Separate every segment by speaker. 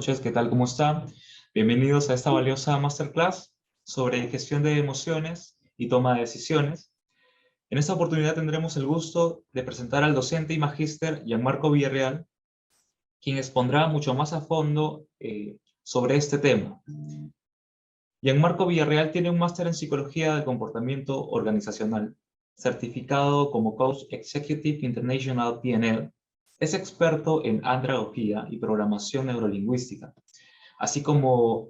Speaker 1: noches, ¿qué tal? ¿Cómo están? Bienvenidos a esta valiosa masterclass sobre gestión de emociones y toma de decisiones. En esta oportunidad tendremos el gusto de presentar al docente y magíster Gianmarco Villarreal, quien expondrá mucho más a fondo sobre este tema. Gianmarco Villarreal tiene un máster en Psicología del Comportamiento Organizacional, certificado como Coach Executive International PNL. Es experto en andragogía y programación neurolingüística, así como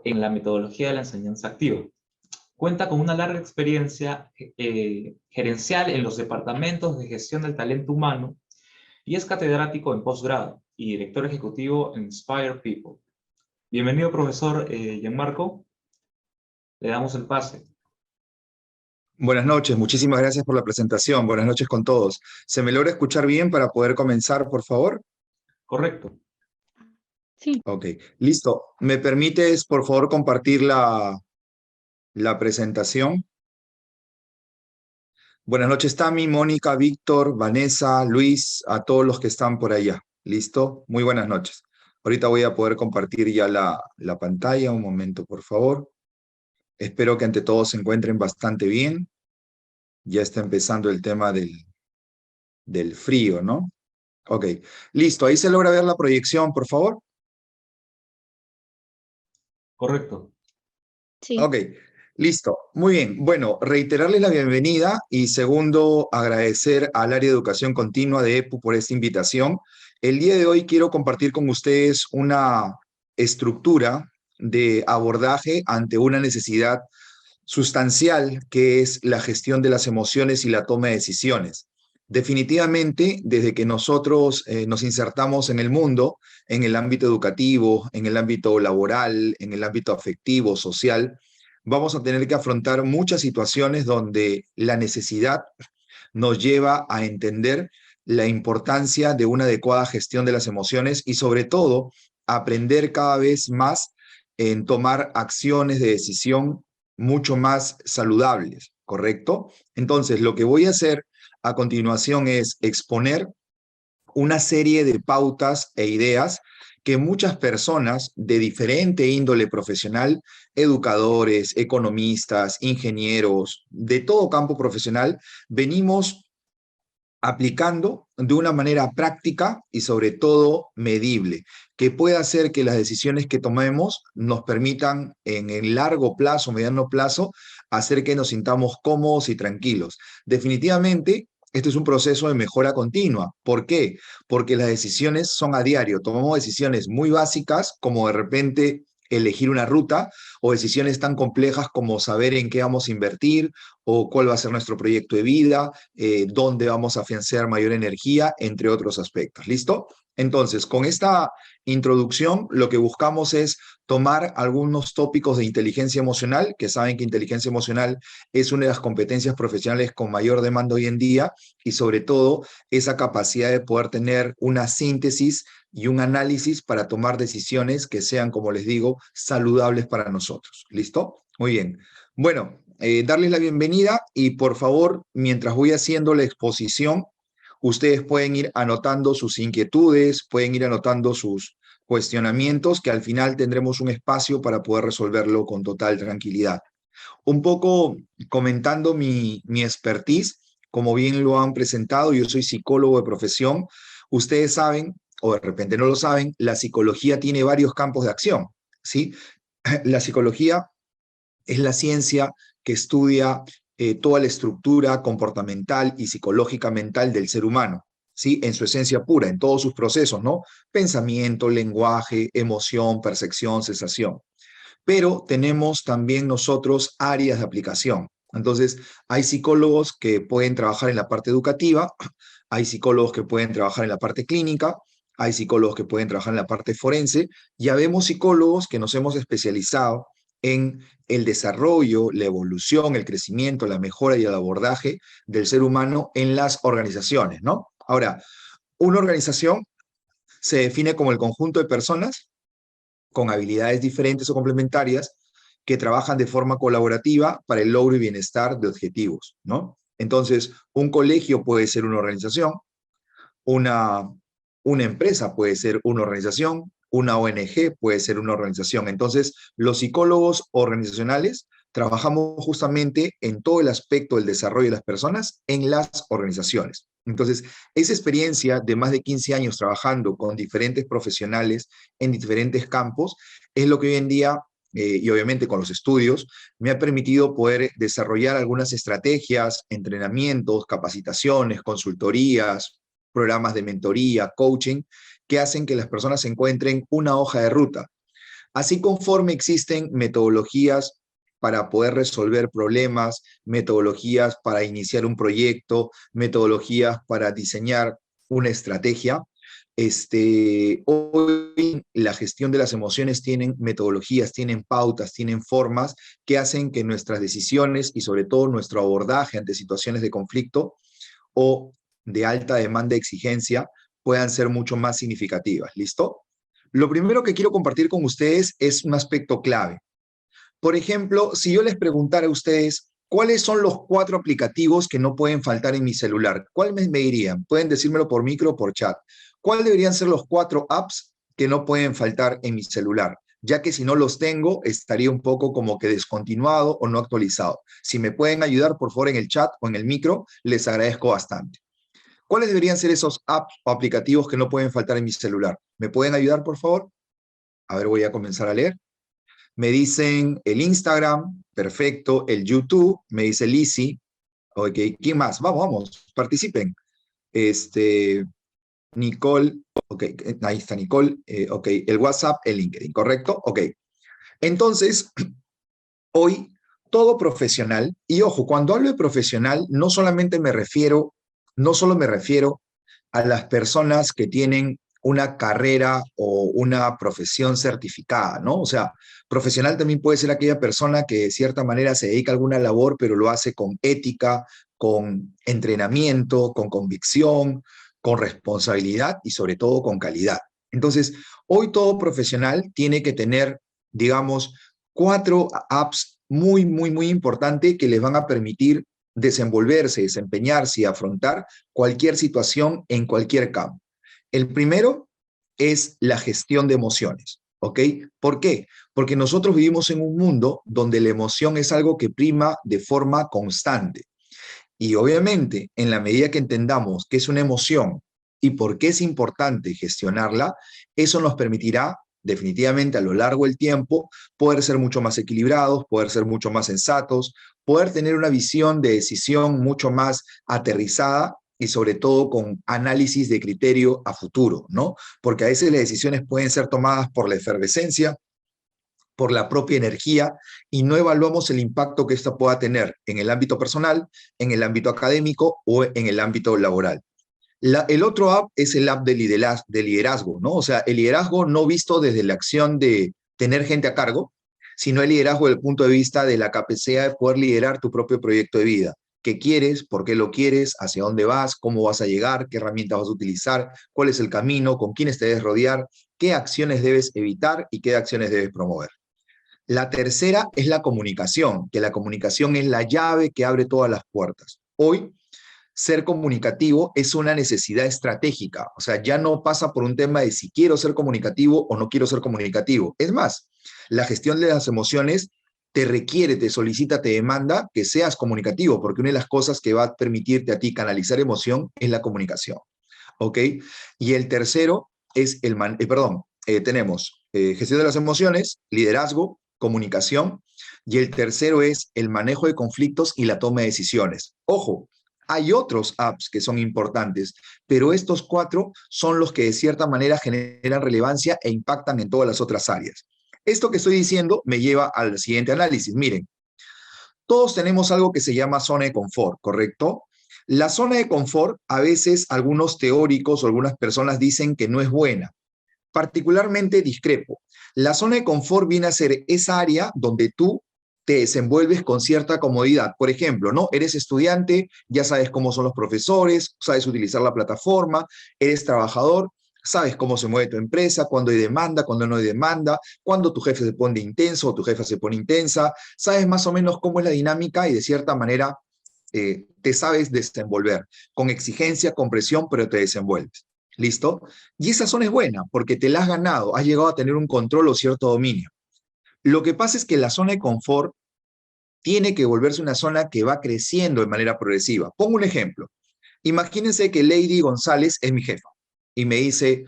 Speaker 1: en la metodología de la enseñanza activa. Cuenta con una larga experiencia gerencial en los departamentos de gestión del talento humano y es catedrático en posgrado y director ejecutivo en Inspire People. Bienvenido, profesor Gianmarco. Le damos el pase.
Speaker 2: Buenas noches, muchísimas gracias por la presentación. Buenas noches con todos. ¿Se me logra escuchar bien para poder comenzar, por favor?
Speaker 1: Correcto.
Speaker 3: Sí.
Speaker 2: Ok, listo. ¿Me permites, por favor, compartir la presentación? Buenas noches, Tami, Mónica, Víctor, Vanessa, Luis, a todos los que están por allá. ¿Listo? Muy buenas noches. Ahorita voy a poder compartir ya la pantalla. Un momento, por favor. Espero que ante todo se encuentren bastante bien. Ya está empezando el tema del frío, ¿no? Ok, listo. Ahí se logra ver la proyección, por favor.
Speaker 1: Correcto.
Speaker 3: Sí.
Speaker 2: Ok, listo. Muy bien. Bueno, reiterarles la bienvenida y segundo, agradecer al área de educación continua de EPU por esta invitación. El día de hoy quiero compartir con ustedes una estructura de abordaje ante una necesidad sustancial que es la gestión de las emociones y la toma de decisiones. Definitivamente, desde que nosotros nos insertamos en el mundo, en el ámbito educativo, en el ámbito laboral, en el ámbito afectivo, social, vamos a tener que afrontar muchas situaciones donde la necesidad nos lleva a entender la importancia de una adecuada gestión de las emociones y sobre todo aprender cada vez más en tomar acciones de decisión mucho más saludables, ¿correcto? Entonces, lo que voy a hacer a continuación es exponer una serie de pautas e ideas que muchas personas de diferente índole profesional, educadores, economistas, ingenieros, de todo campo profesional, venimos aplicando de una manera práctica y sobre todo medible, que pueda hacer que las decisiones que tomemos nos permitan en el largo plazo, mediano plazo, hacer que nos sintamos cómodos y tranquilos. Definitivamente, este es un proceso de mejora continua. ¿Por qué? Porque las decisiones son a diario. Tomamos decisiones muy básicas, como de repente elegir una ruta, o decisiones tan complejas como saber en qué vamos a invertir o cuál va a ser nuestro proyecto de vida, dónde vamos a afianzar mayor energía, entre otros aspectos. ¿Listo? Entonces, con esta introducción, lo que buscamos es tomar algunos tópicos de inteligencia emocional, que saben que inteligencia emocional es una de las competencias profesionales con mayor demanda hoy en día, y sobre todo esa capacidad de poder tener una síntesis y un análisis para tomar decisiones que sean, como les digo, saludables para nosotros. ¿Listo? Muy bien. Bueno, darles la bienvenida y por favor, mientras voy haciendo la exposición, ustedes pueden ir anotando sus inquietudes, pueden ir anotando sus cuestionamientos, que al final tendremos un espacio para poder resolverlo con total tranquilidad. Un poco comentando mi expertise, como bien lo han presentado, yo soy psicólogo de profesión. Ustedes saben, o de repente no lo saben, la psicología tiene varios campos de acción, ¿sí? La psicología es la ciencia que estudia toda la estructura comportamental y psicológica mental del ser humano, ¿sí? En su esencia pura, en todos sus procesos, ¿no? Pensamiento, lenguaje, emoción, percepción, sensación. Pero tenemos también nosotros áreas de aplicación. Entonces, hay psicólogos que pueden trabajar en la parte educativa, hay psicólogos que pueden trabajar en la parte clínica, hay psicólogos que pueden trabajar en la parte forense, ya vemos psicólogos que nos hemos especializado en el desarrollo, la evolución, el crecimiento, la mejora y el abordaje del ser humano en las organizaciones, ¿no? Ahora, una organización se define como el conjunto de personas con habilidades diferentes o complementarias que trabajan de forma colaborativa para el logro y bienestar de objetivos, ¿no? Entonces, un colegio puede ser una organización, una empresa puede ser una organización, una ONG, puede ser una organización. Entonces, los psicólogos organizacionales trabajamos justamente en todo el aspecto del desarrollo de las personas en las organizaciones. Entonces, esa experiencia de más de 15 años trabajando con diferentes profesionales en diferentes campos es lo que hoy en día, y obviamente con los estudios, me ha permitido poder desarrollar algunas estrategias, entrenamientos, capacitaciones, consultorías, programas de mentoría, coaching, que hacen que las personas encuentren una hoja de ruta. Así conforme existen metodologías para poder resolver problemas, metodologías para iniciar un proyecto, metodologías para diseñar una estrategia. Hoy la gestión de las emociones tienen metodologías, tienen pautas, tienen formas que hacen que nuestras decisiones y sobre todo nuestro abordaje ante situaciones de conflicto o de alta demanda de exigencia puedan ser mucho más significativas. ¿Listo? Lo primero que quiero compartir con ustedes es un aspecto clave. Por ejemplo, si yo les preguntara a ustedes, ¿cuáles son los 4 aplicativos que no pueden faltar en mi celular? ¿Cuáles me dirían? Pueden decírmelo por micro o por chat. ¿Cuáles deberían ser los 4 apps que no pueden faltar en mi celular? Ya que si no los tengo, estaría un poco como que descontinuado o no actualizado. Si me pueden ayudar, por favor, en el chat o en el micro, les agradezco bastante. ¿Cuáles deberían ser esos apps o aplicativos que no pueden faltar en mi celular? ¿Me pueden ayudar, por favor? A ver, voy a comenzar a leer. Me dicen el Instagram, perfecto, el YouTube, me dice Lizzy, ok, ¿quién más? Vamos, participen. Nicole, ok, ahí está Nicole, ok, el WhatsApp, el LinkedIn, ¿correcto? Ok, entonces, hoy todo profesional, y ojo, cuando hablo de profesional, no solo me refiero a las personas que tienen una carrera o una profesión certificada, ¿no? O sea, profesional también puede ser aquella persona que de cierta manera se dedica a alguna labor, pero lo hace con ética, con entrenamiento, con convicción, con responsabilidad y sobre todo con calidad. Entonces, hoy todo profesional tiene que tener, digamos, 4 apps muy importantes que les van a permitir desenvolverse, desempeñarse y afrontar cualquier situación en cualquier campo. El primero es la gestión de emociones, ¿ok? ¿Por qué? Porque nosotros vivimos en un mundo donde la emoción es algo que prima de forma constante. Y obviamente, en la medida que entendamos qué es una emoción y por qué es importante gestionarla, eso nos permitirá definitivamente a lo largo del tiempo poder ser mucho más equilibrados, poder ser mucho más sensatos, poder tener una visión de decisión mucho más aterrizada y sobre todo con análisis de criterio a futuro, ¿no? Porque a veces las decisiones pueden ser tomadas por la efervescencia, por la propia energía y no evaluamos el impacto que esto pueda tener en el ámbito personal, en el ámbito académico o en el ámbito laboral. El otro app es el app de liderazgo, ¿no? O sea, el liderazgo no visto desde la acción de tener gente a cargo, sino el liderazgo desde el punto de vista de la capacidad de poder liderar tu propio proyecto de vida. ¿Qué quieres? ¿Por qué lo quieres? ¿Hacia dónde vas? ¿Cómo vas a llegar? ¿Qué herramientas vas a utilizar? ¿Cuál es el camino? ¿Con quiénes te debes rodear? ¿Qué acciones debes evitar y qué acciones debes promover? La tercera es la comunicación, que la comunicación es la llave que abre todas las puertas. Hoy, ser comunicativo es una necesidad estratégica, o sea, ya no pasa por un tema de si quiero ser comunicativo o no quiero ser comunicativo. Es más, la gestión de las emociones te requiere, te solicita, te demanda que seas comunicativo, porque una de las cosas que va a permitirte a ti canalizar emoción es la comunicación, ¿ok? Y el tercero es tenemos gestión de las emociones, liderazgo, comunicación, y el tercero es el manejo de conflictos y la toma de decisiones. Ojo, hay otros apps que son importantes, pero estos 4 son los que de cierta manera generan relevancia e impactan en todas las otras áreas. Esto que estoy diciendo me lleva al siguiente análisis. Miren, todos tenemos algo que se llama zona de confort, ¿correcto? La zona de confort, a veces algunos teóricos o algunas personas dicen que no es buena. Particularmente discrepo. La zona de confort viene a ser esa área donde tú te desenvuelves con cierta comodidad. Por ejemplo, ¿no? Eres estudiante, ya sabes cómo son los profesores, sabes utilizar la plataforma, eres trabajador, sabes cómo se mueve tu empresa, cuándo hay demanda, cuándo no hay demanda, cuándo tu jefe se pone intenso o tu jefa se pone intensa, sabes más o menos cómo es la dinámica y de cierta manera te sabes desenvolver, con exigencia, con presión, pero te desenvuelves. ¿Listo? Y esa zona es buena porque te la has ganado, has llegado a tener un control o cierto dominio. Lo que pasa es que la zona de confort tiene que volverse una zona que va creciendo de manera progresiva. Pongo un ejemplo. Imagínense que Lady González es mi jefa y me dice,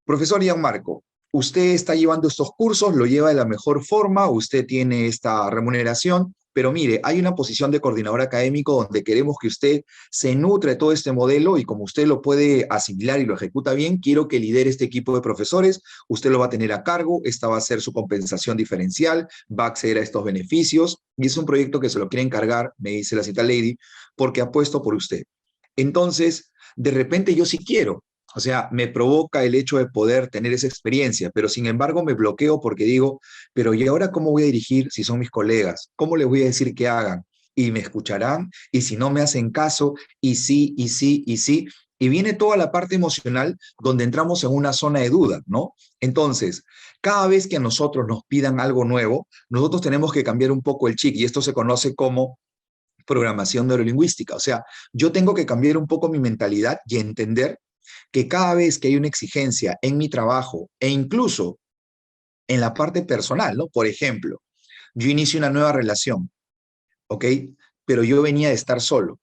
Speaker 2: profesor Gianmarco, usted está llevando estos cursos, lo lleva de la mejor forma, usted tiene esta remuneración, pero mire, hay una posición de coordinador académico donde queremos que usted se nutre de todo este modelo y como usted lo puede asimilar y lo ejecuta bien, quiero que lidere este equipo de profesores, usted lo va a tener a cargo, esta va a ser su compensación diferencial, va a acceder a estos beneficios y es un proyecto que se lo quiere encargar, me dice la cita Lady, porque apuesto por usted. Entonces, de repente yo sí quiero, o sea, me provoca el hecho de poder tener esa experiencia, pero sin embargo me bloqueo porque digo, pero ¿y ahora cómo voy a dirigir si son mis colegas? ¿Cómo les voy a decir que hagan? ¿Y me escucharán? ¿Y si no me hacen caso? ¿Y sí, y sí, y sí? Y viene toda la parte emocional donde entramos en una zona de duda, ¿no? Entonces, cada vez que a nosotros nos pidan algo nuevo, nosotros tenemos que cambiar un poco el chip y esto se conoce como programación neurolingüística. O sea, yo tengo que cambiar un poco mi mentalidad y entender que cada vez que hay una exigencia en mi trabajo e incluso en la parte personal, ¿no? Por ejemplo, yo inicio una nueva relación, ¿ok? Pero yo venía de estar solo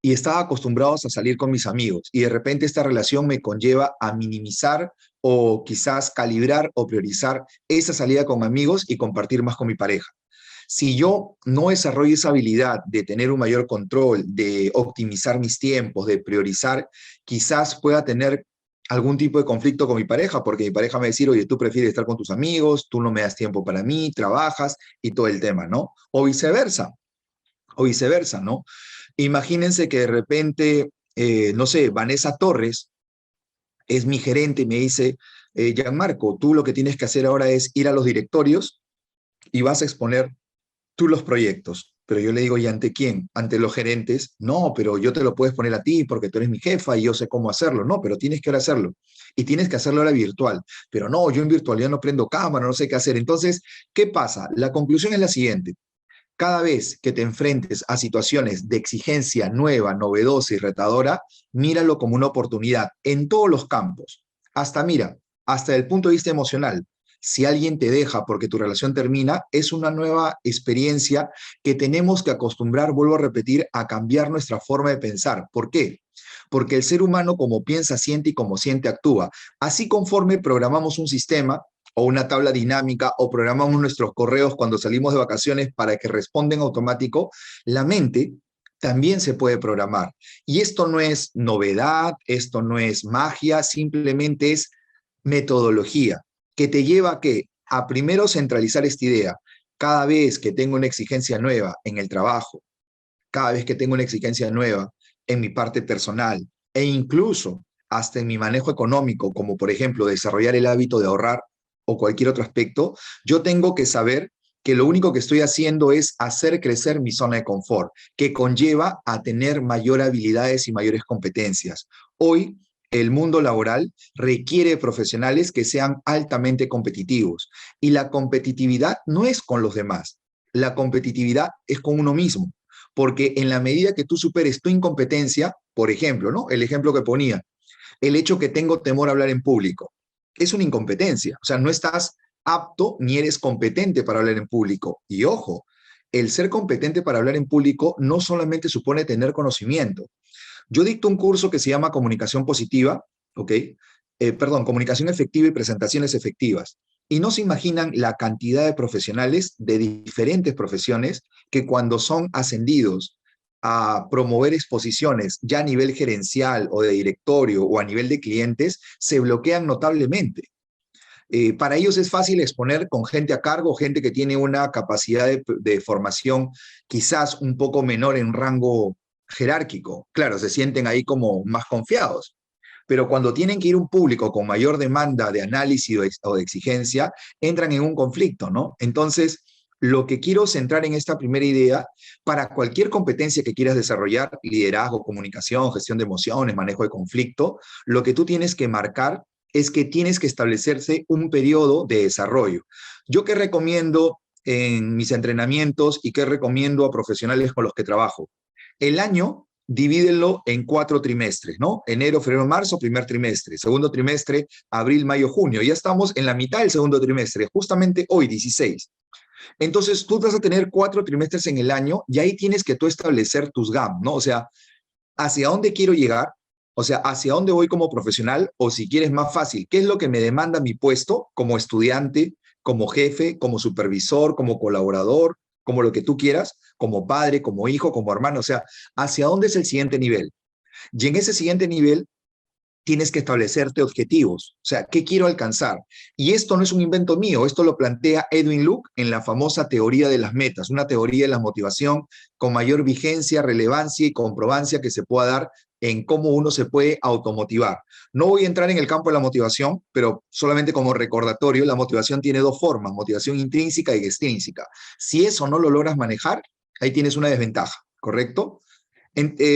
Speaker 2: y estaba acostumbrado a salir con mis amigos y de repente esta relación me conlleva a minimizar o quizás calibrar o priorizar esa salida con amigos y compartir más con mi pareja. Si yo no desarrollo esa habilidad de tener un mayor control, de optimizar mis tiempos, de priorizar, quizás pueda tener algún tipo de conflicto con mi pareja, porque mi pareja me va a decir, oye, tú prefieres estar con tus amigos, tú no me das tiempo para mí, trabajas y todo el tema, ¿no? O viceversa, ¿no? Imagínense que de repente, no sé, Vanessa Torres es mi gerente y me dice, Gianmarco, tú lo que tienes que hacer ahora es ir a los directorios y vas a exponer tú los proyectos. Pero yo le digo, ¿y ante quién? ¿Ante los gerentes? No, pero yo te lo puedes poner a ti porque tú eres mi jefa y yo sé cómo hacerlo. No, pero tienes que ahora hacerlo. Y tienes que hacerlo ahora virtual. Pero no, yo en virtualidad no prendo cámara, no sé qué hacer. Entonces, ¿qué pasa? La conclusión es la siguiente. Cada vez que te enfrentes a situaciones de exigencia nueva, novedosa y retadora, míralo como una oportunidad en todos los campos. Hasta mira, hasta el punto de vista emocional. Si alguien te deja porque tu relación termina, es una nueva experiencia que tenemos que acostumbrar, vuelvo a repetir, a cambiar nuestra forma de pensar. ¿Por qué? Porque el ser humano como piensa, siente y como siente, actúa. Así conforme programamos un sistema, o una tabla dinámica o programamos nuestros correos cuando salimos de vacaciones para que respondan automático, la mente también se puede programar. Y esto no es novedad, esto no es magia, simplemente es metodología que te lleva a qué? A primero centralizar esta idea. Cada vez que tengo una exigencia nueva en el trabajo, cada vez que tengo una exigencia nueva en mi parte personal e incluso hasta en mi manejo económico, como por ejemplo desarrollar el hábito de ahorrar o cualquier otro aspecto, yo tengo que saber que lo único que estoy haciendo es hacer crecer mi zona de confort, que conlleva a tener mayor habilidades y mayores competencias. Hoy, el mundo laboral requiere profesionales que sean altamente competitivos y la competitividad no es con los demás, la competitividad es con uno mismo. Porque en la medida que tú superes tu incompetencia, por ejemplo, ¿no? El ejemplo que ponía, el hecho que tengo temor a hablar en público, es una incompetencia. O sea, no estás apto ni eres competente para hablar en público. Y ojo, el ser competente para hablar en público no solamente supone tener conocimiento. Yo dicto un curso que se llama Comunicación Positiva, ¿ok? Perdón, Comunicación Efectiva y Presentaciones Efectivas. Y no se imaginan la cantidad de profesionales de diferentes profesiones que cuando son ascendidos a promover exposiciones ya a nivel gerencial o de directorio o a nivel de clientes, se bloquean notablemente. Para ellos es fácil exponer con gente a cargo, gente que tiene una capacidad de formación quizás un poco menor en rango jerárquico. Claro, se sienten ahí como más confiados. Pero cuando tienen que ir a un público con mayor demanda de análisis o de exigencia, entran en un conflicto, ¿no? Entonces, lo que quiero centrar en esta primera idea, para cualquier competencia que quieras desarrollar, liderazgo, comunicación, gestión de emociones, manejo de conflicto, lo que tú tienes que marcar es que tienes que establecerse un periodo de desarrollo. Yo que recomiendo en mis entrenamientos y que recomiendo a profesionales con los que trabajo. El año divídelo en 4 trimestres, ¿no? Enero, febrero, marzo, primer trimestre. Segundo trimestre, abril, mayo, junio. Ya estamos en la mitad del segundo trimestre, justamente hoy, 16. Entonces, tú vas a tener 4 trimestres en el año y ahí tienes que tú establecer tus GAM, ¿no? O sea, ¿hacia dónde quiero llegar? O sea, ¿hacia dónde voy como profesional? O si quieres más fácil, ¿qué es lo que me demanda mi puesto como estudiante, como jefe, como supervisor, como colaborador, como lo que tú quieras, como padre, como hijo, como hermano? O sea, ¿hacia dónde es el siguiente nivel? Y en ese siguiente nivel tienes que establecerte objetivos. O sea, ¿qué quiero alcanzar? Y esto no es un invento mío, esto lo plantea Edwin Luk en la famosa teoría de las metas, una teoría de la motivación con mayor vigencia, relevancia y comprobancia que se pueda dar en cómo uno se puede automotivar. No voy a entrar en el campo de la motivación, pero solamente como recordatorio, la motivación tiene 2 formas, motivación intrínseca y extrínseca. Si eso no lo logras manejar, ahí tienes una desventaja, ¿correcto?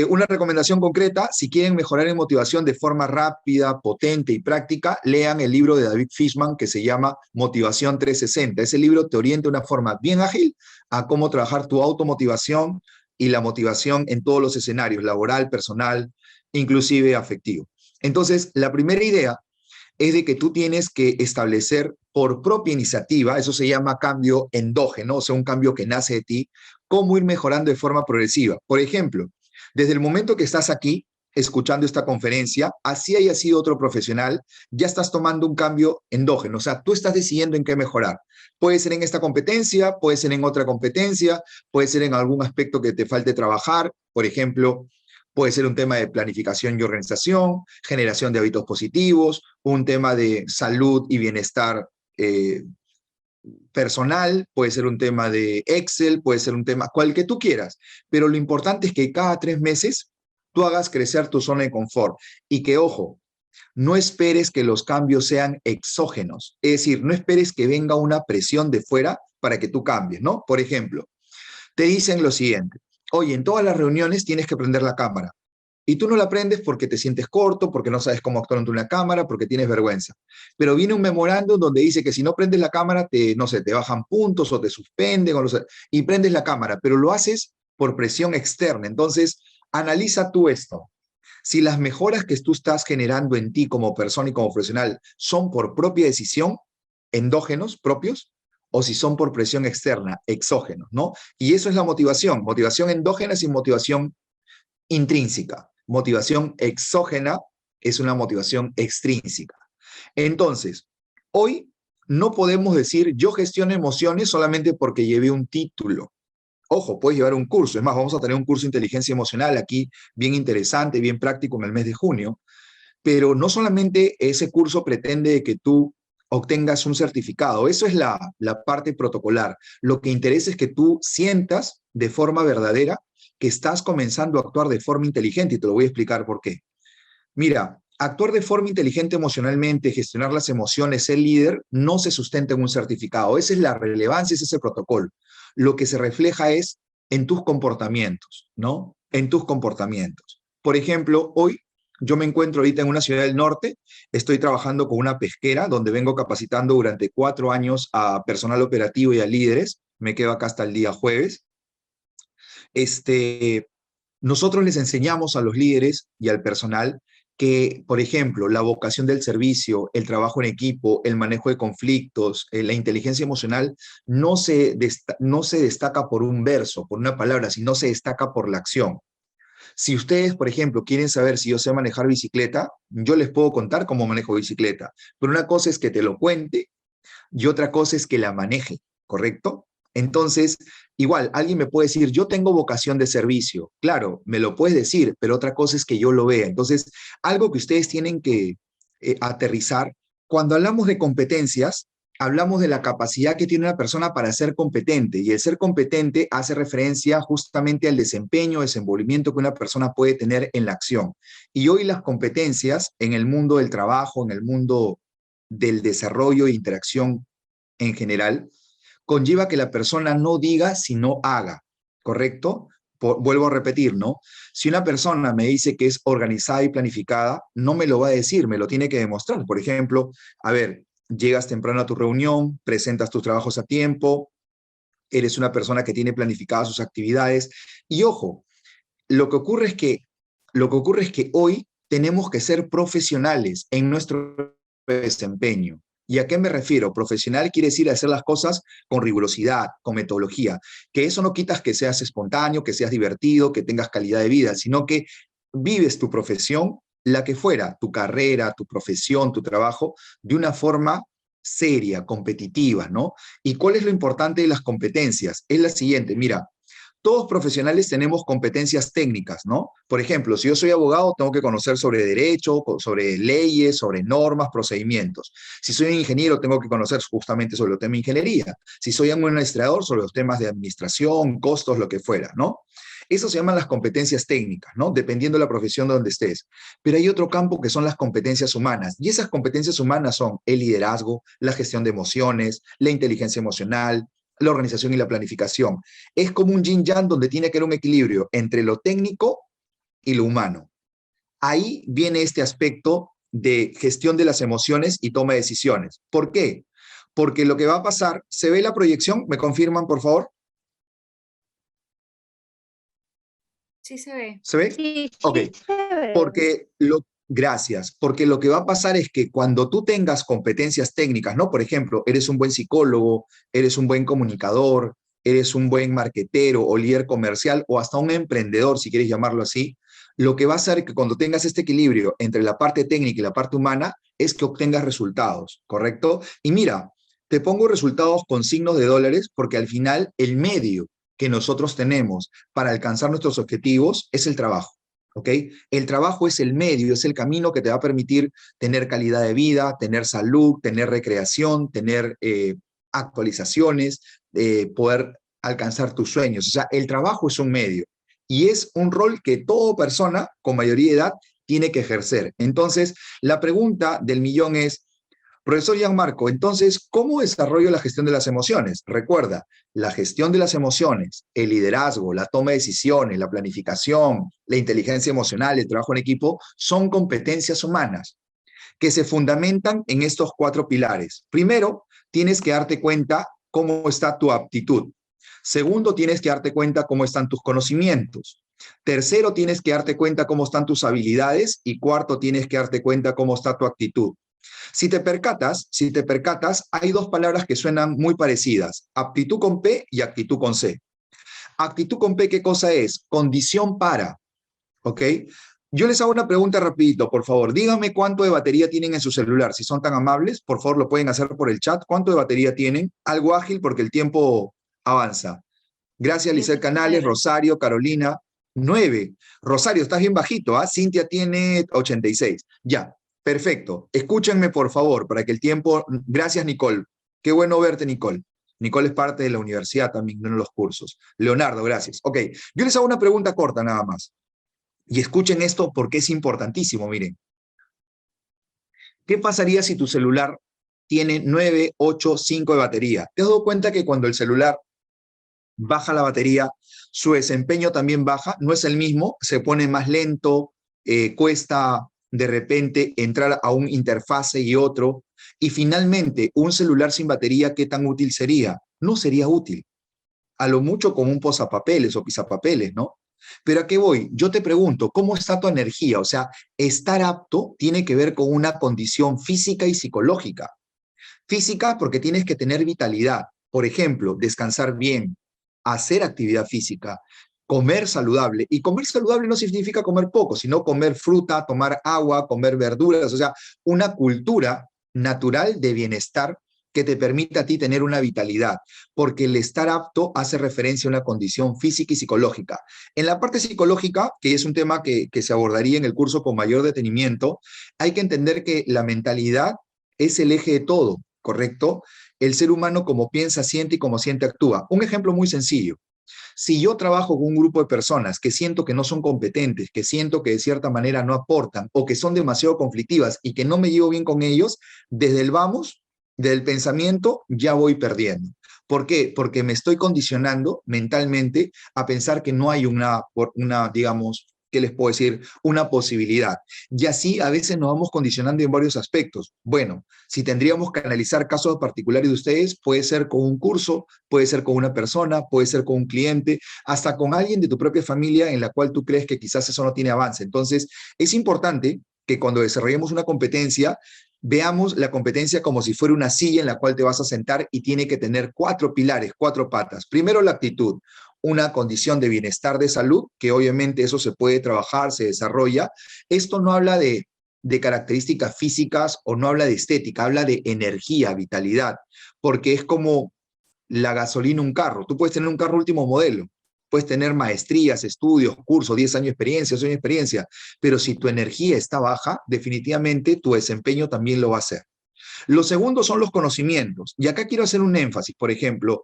Speaker 2: Una recomendación concreta, si quieren mejorar en motivación de forma rápida, potente y práctica, lean el libro de David Fishman que se llama Motivación 360. Ese libro te orienta de una forma bien ágil a cómo trabajar tu automotivación y la motivación en todos los escenarios, laboral, personal, inclusive afectivo. Entonces, la primera idea es de que tú tienes que establecer por propia iniciativa, eso se llama cambio endógeno, o sea, un cambio que nace de ti, cómo ir mejorando de forma progresiva. Por ejemplo, desde el momento que estás aquí escuchando esta conferencia, así haya sido otro profesional, ya estás tomando un cambio endógeno, o sea, tú estás decidiendo en qué mejorar. Puede ser en esta competencia, puede ser en otra competencia, puede ser en algún aspecto que te falte trabajar, por ejemplo, puede ser un tema de planificación y organización, generación de hábitos positivos, un tema de salud y bienestar personal, puede ser un tema de Excel, puede ser un tema, cual que tú quieras, pero lo importante es que cada 3 meses tú hagas crecer tu zona de confort y que, ojo, no esperes que los cambios sean exógenos, es decir, no esperes que venga una presión de fuera para que tú cambies, ¿no? Por ejemplo, te dicen lo siguiente: oye, en todas las reuniones tienes que prender la cámara. Y tú no la prendes porque te sientes corto, porque no sabes cómo actuar ante una cámara, porque tienes vergüenza. Pero viene un memorándum donde dice que si no prendes la cámara, no sé, te bajan puntos o te suspenden, y prendes la cámara, pero lo haces por presión externa. Entonces, analiza tú esto. Si las mejoras que tú estás generando en ti como persona y como profesional son por propia decisión, endógenos propios, o si son por presión externa, exógenos, ¿no? Y eso es la motivación. Motivación endógena sin motivación intrínseca. Motivación exógena es una motivación extrínseca. Entonces, hoy no podemos decir yo gestiono emociones solamente porque llevé un título. Ojo, puedes llevar un curso. Es más, vamos a tener un curso de inteligencia emocional aquí, bien interesante, bien práctico en el mes de junio. Pero no solamente ese curso pretende que tú obtengas un certificado. Eso es la parte protocolar. Lo que interesa es que tú sientas de forma verdadera que estás comenzando a actuar de forma inteligente, y te lo voy a explicar por qué. Mira, actuar de forma inteligente emocionalmente, gestionar las emociones, ser líder, no se sustenta en un certificado. Esa es la relevancia, ese es el protocolo. Lo que se refleja es en tus comportamientos, ¿no? En tus comportamientos. Por ejemplo, hoy yo me encuentro ahorita en una ciudad del norte, estoy trabajando con una pesquera donde vengo capacitando durante 4 años a personal operativo y a líderes. Me quedo acá hasta el día jueves. Nosotros les enseñamos a los líderes y al personal que, por ejemplo, la vocación del servicio, el trabajo en equipo, el manejo de conflictos, la inteligencia emocional, no se destaca por un verso, por una palabra, sino se destaca por la acción. Si ustedes, por ejemplo, quieren saber si yo sé manejar bicicleta, yo les puedo contar cómo manejo bicicleta, pero una cosa es que te lo cuente y otra cosa es que la maneje, ¿correcto? Entonces, igual, alguien me puede decir, yo tengo vocación de servicio. Claro, me lo puedes decir, pero otra cosa es que yo lo vea. Entonces, algo que ustedes tienen que aterrizar, cuando hablamos de competencias, hablamos de la capacidad que tiene una persona para ser competente, y el ser competente hace referencia justamente al desempeño, desenvolvimiento que una persona puede tener en la acción. Y hoy las competencias en el mundo del trabajo, en el mundo del desarrollo e interacción en general, conlleva que la persona no diga, sino haga, ¿correcto? Vuelvo a repetir, ¿no? Si una persona me dice que es organizada y planificada, no me lo va a decir, me lo tiene que demostrar. Por ejemplo, a ver, llegas temprano a tu reunión, presentas tus trabajos a tiempo, eres una persona que tiene planificadas sus actividades. Y ojo, lo que ocurre es que, lo que ocurre es que hoy tenemos que ser profesionales en nuestro desempeño. ¿Y a qué me refiero? Profesional quiere decir hacer las cosas con rigurosidad, con metodología, que eso no quitas que seas espontáneo, que seas divertido, que tengas calidad de vida, sino que vives tu profesión, la que fuera, tu carrera, tu profesión, tu trabajo, de una forma seria, competitiva, ¿no? ¿Y cuál es lo importante de las competencias? Es la siguiente, mira, todos profesionales tenemos competencias técnicas, ¿no? Por ejemplo, si yo soy abogado, tengo que conocer sobre derecho, sobre leyes, sobre normas, procedimientos. Si soy un ingeniero, tengo que conocer justamente sobre el tema de ingeniería. Si soy un administrador, sobre los temas de administración, costos, lo que fuera, ¿no? Eso se llaman las competencias técnicas, ¿no? Dependiendo de la profesión de donde estés. Pero hay otro campo que son las competencias humanas. Y esas competencias humanas son el liderazgo, la gestión de emociones, la inteligencia emocional, la organización y la planificación. Es como un yin-yang donde tiene que haber un equilibrio entre lo técnico y lo humano. Ahí viene este aspecto de gestión de las emociones y toma de decisiones. ¿Por qué? Porque lo que va a pasar, ¿se ve la proyección? ¿Me confirman, por favor?
Speaker 4: Sí se ve.
Speaker 2: ¿Se ve?
Speaker 3: Sí,
Speaker 2: Ok.
Speaker 3: sí se ve.
Speaker 2: Gracias, porque lo que va a pasar es que cuando tú tengas competencias técnicas, ¿no? Por ejemplo, eres un buen psicólogo, eres un buen comunicador, eres un buen marquetero o líder comercial o hasta un emprendedor, si quieres llamarlo así, lo que va a hacer que cuando tengas este equilibrio entre la parte técnica y la parte humana es que obtengas resultados, ¿correcto? Y mira, te pongo resultados con signos de dólares porque al final el medio que nosotros tenemos para alcanzar nuestros objetivos es el trabajo. ¿Ok? El trabajo es el medio, es el camino que te va a permitir tener calidad de vida, tener salud, tener recreación, tener actualizaciones, poder alcanzar tus sueños. O sea, el trabajo es un medio y es un rol que toda persona con mayoría de edad tiene que ejercer. Entonces, la pregunta del millón es, profesor Gianmarco, entonces, ¿cómo desarrollo la gestión de las emociones? Recuerda, la gestión de las emociones, el liderazgo, la toma de decisiones, la planificación, la inteligencia emocional, el trabajo en equipo, son competencias humanas que se fundamentan en estos 4 pilares. Primero, tienes que darte cuenta cómo está tu aptitud. Segundo, tienes que darte cuenta cómo están tus conocimientos. Tercero, tienes que darte cuenta cómo están tus habilidades. Y cuarto, tienes que darte cuenta cómo está tu actitud. Si te percatas, hay 2 palabras que suenan muy parecidas, aptitud con P y actitud con C. Actitud con P, ¿qué cosa es? Condición para, ¿ok? Yo les hago una pregunta rapidito, por favor. Díganme cuánto de batería tienen en su celular. Si son tan amables, por favor, lo pueden hacer por el chat. ¿Cuánto de batería tienen? Algo ágil porque el tiempo avanza. Gracias, Lisset Canales, Rosario, Carolina. 9. Rosario, estás bien bajito, ¿ah? Cintia tiene 86. Ya, perfecto. Escúchenme, por favor, para que el tiempo... Gracias, Nicole. Qué bueno verte, Nicole. Nicole es parte de la universidad también, no en los cursos. Leonardo, gracias. Ok, yo les hago una pregunta corta nada más. Y escuchen esto porque es importantísimo, miren. ¿Qué pasaría si tu celular tiene 9, 8, 5 de batería? ¿Te has dado cuenta que cuando el celular baja la batería, su desempeño también baja? No es el mismo, se pone más lento, cuesta de repente entrar a un interfase y otro. Y finalmente, un celular sin batería, ¿qué tan útil sería? No sería útil. A lo mucho como un posapapeles o pisapapeles, ¿no? Pero ¿a qué voy? Yo te pregunto, ¿cómo está tu energía? O sea, estar apto tiene que ver con una condición física y psicológica. Física porque tienes que tener vitalidad. Por ejemplo, descansar bien, hacer actividad física, comer saludable. Y comer saludable no significa comer poco, sino comer fruta, tomar agua, comer verduras. O sea, una cultura natural de bienestar que te permita a ti tener una vitalidad, porque el estar apto hace referencia a una condición física y psicológica. En la parte psicológica, que es un tema que se abordaría en el curso con mayor detenimiento, hay que entender que la mentalidad es el eje de todo, ¿correcto? El ser humano como piensa, siente y como siente actúa. Un ejemplo muy sencillo. Si yo trabajo con un grupo de personas que siento que no son competentes, que siento que de cierta manera no aportan o que son demasiado conflictivas y que no me llevo bien con ellos, desde el vamos, desde el pensamiento, ya voy perdiendo. ¿Por qué? Porque me estoy condicionando mentalmente a pensar que no hay digamos, ¿qué les puedo decir? Una posibilidad. Y así a veces nos vamos condicionando en varios aspectos. Bueno, si tendríamos que analizar casos particulares de ustedes, puede ser con un curso, puede ser con una persona, puede ser con un cliente, hasta con alguien de tu propia familia en la cual tú crees que quizás eso no tiene avance. Entonces, es importante que cuando desarrollemos una competencia, veamos la competencia como si fuera una silla en la cual te vas a sentar y tiene que tener 4 pilares, 4 patas. Primero, la actitud, una condición de bienestar de salud, que obviamente eso se puede trabajar, se desarrolla. Esto no habla de características físicas o no habla de estética, habla de energía, vitalidad, porque es como la gasolina un carro. Tú puedes tener un carro último modelo, puedes tener maestrías, estudios, cursos, 10 años de experiencia, 8 años de experiencia, pero si tu energía está baja, definitivamente tu desempeño también lo va a hacer. Lo segundo son los conocimientos. Y acá quiero hacer un énfasis. Por ejemplo,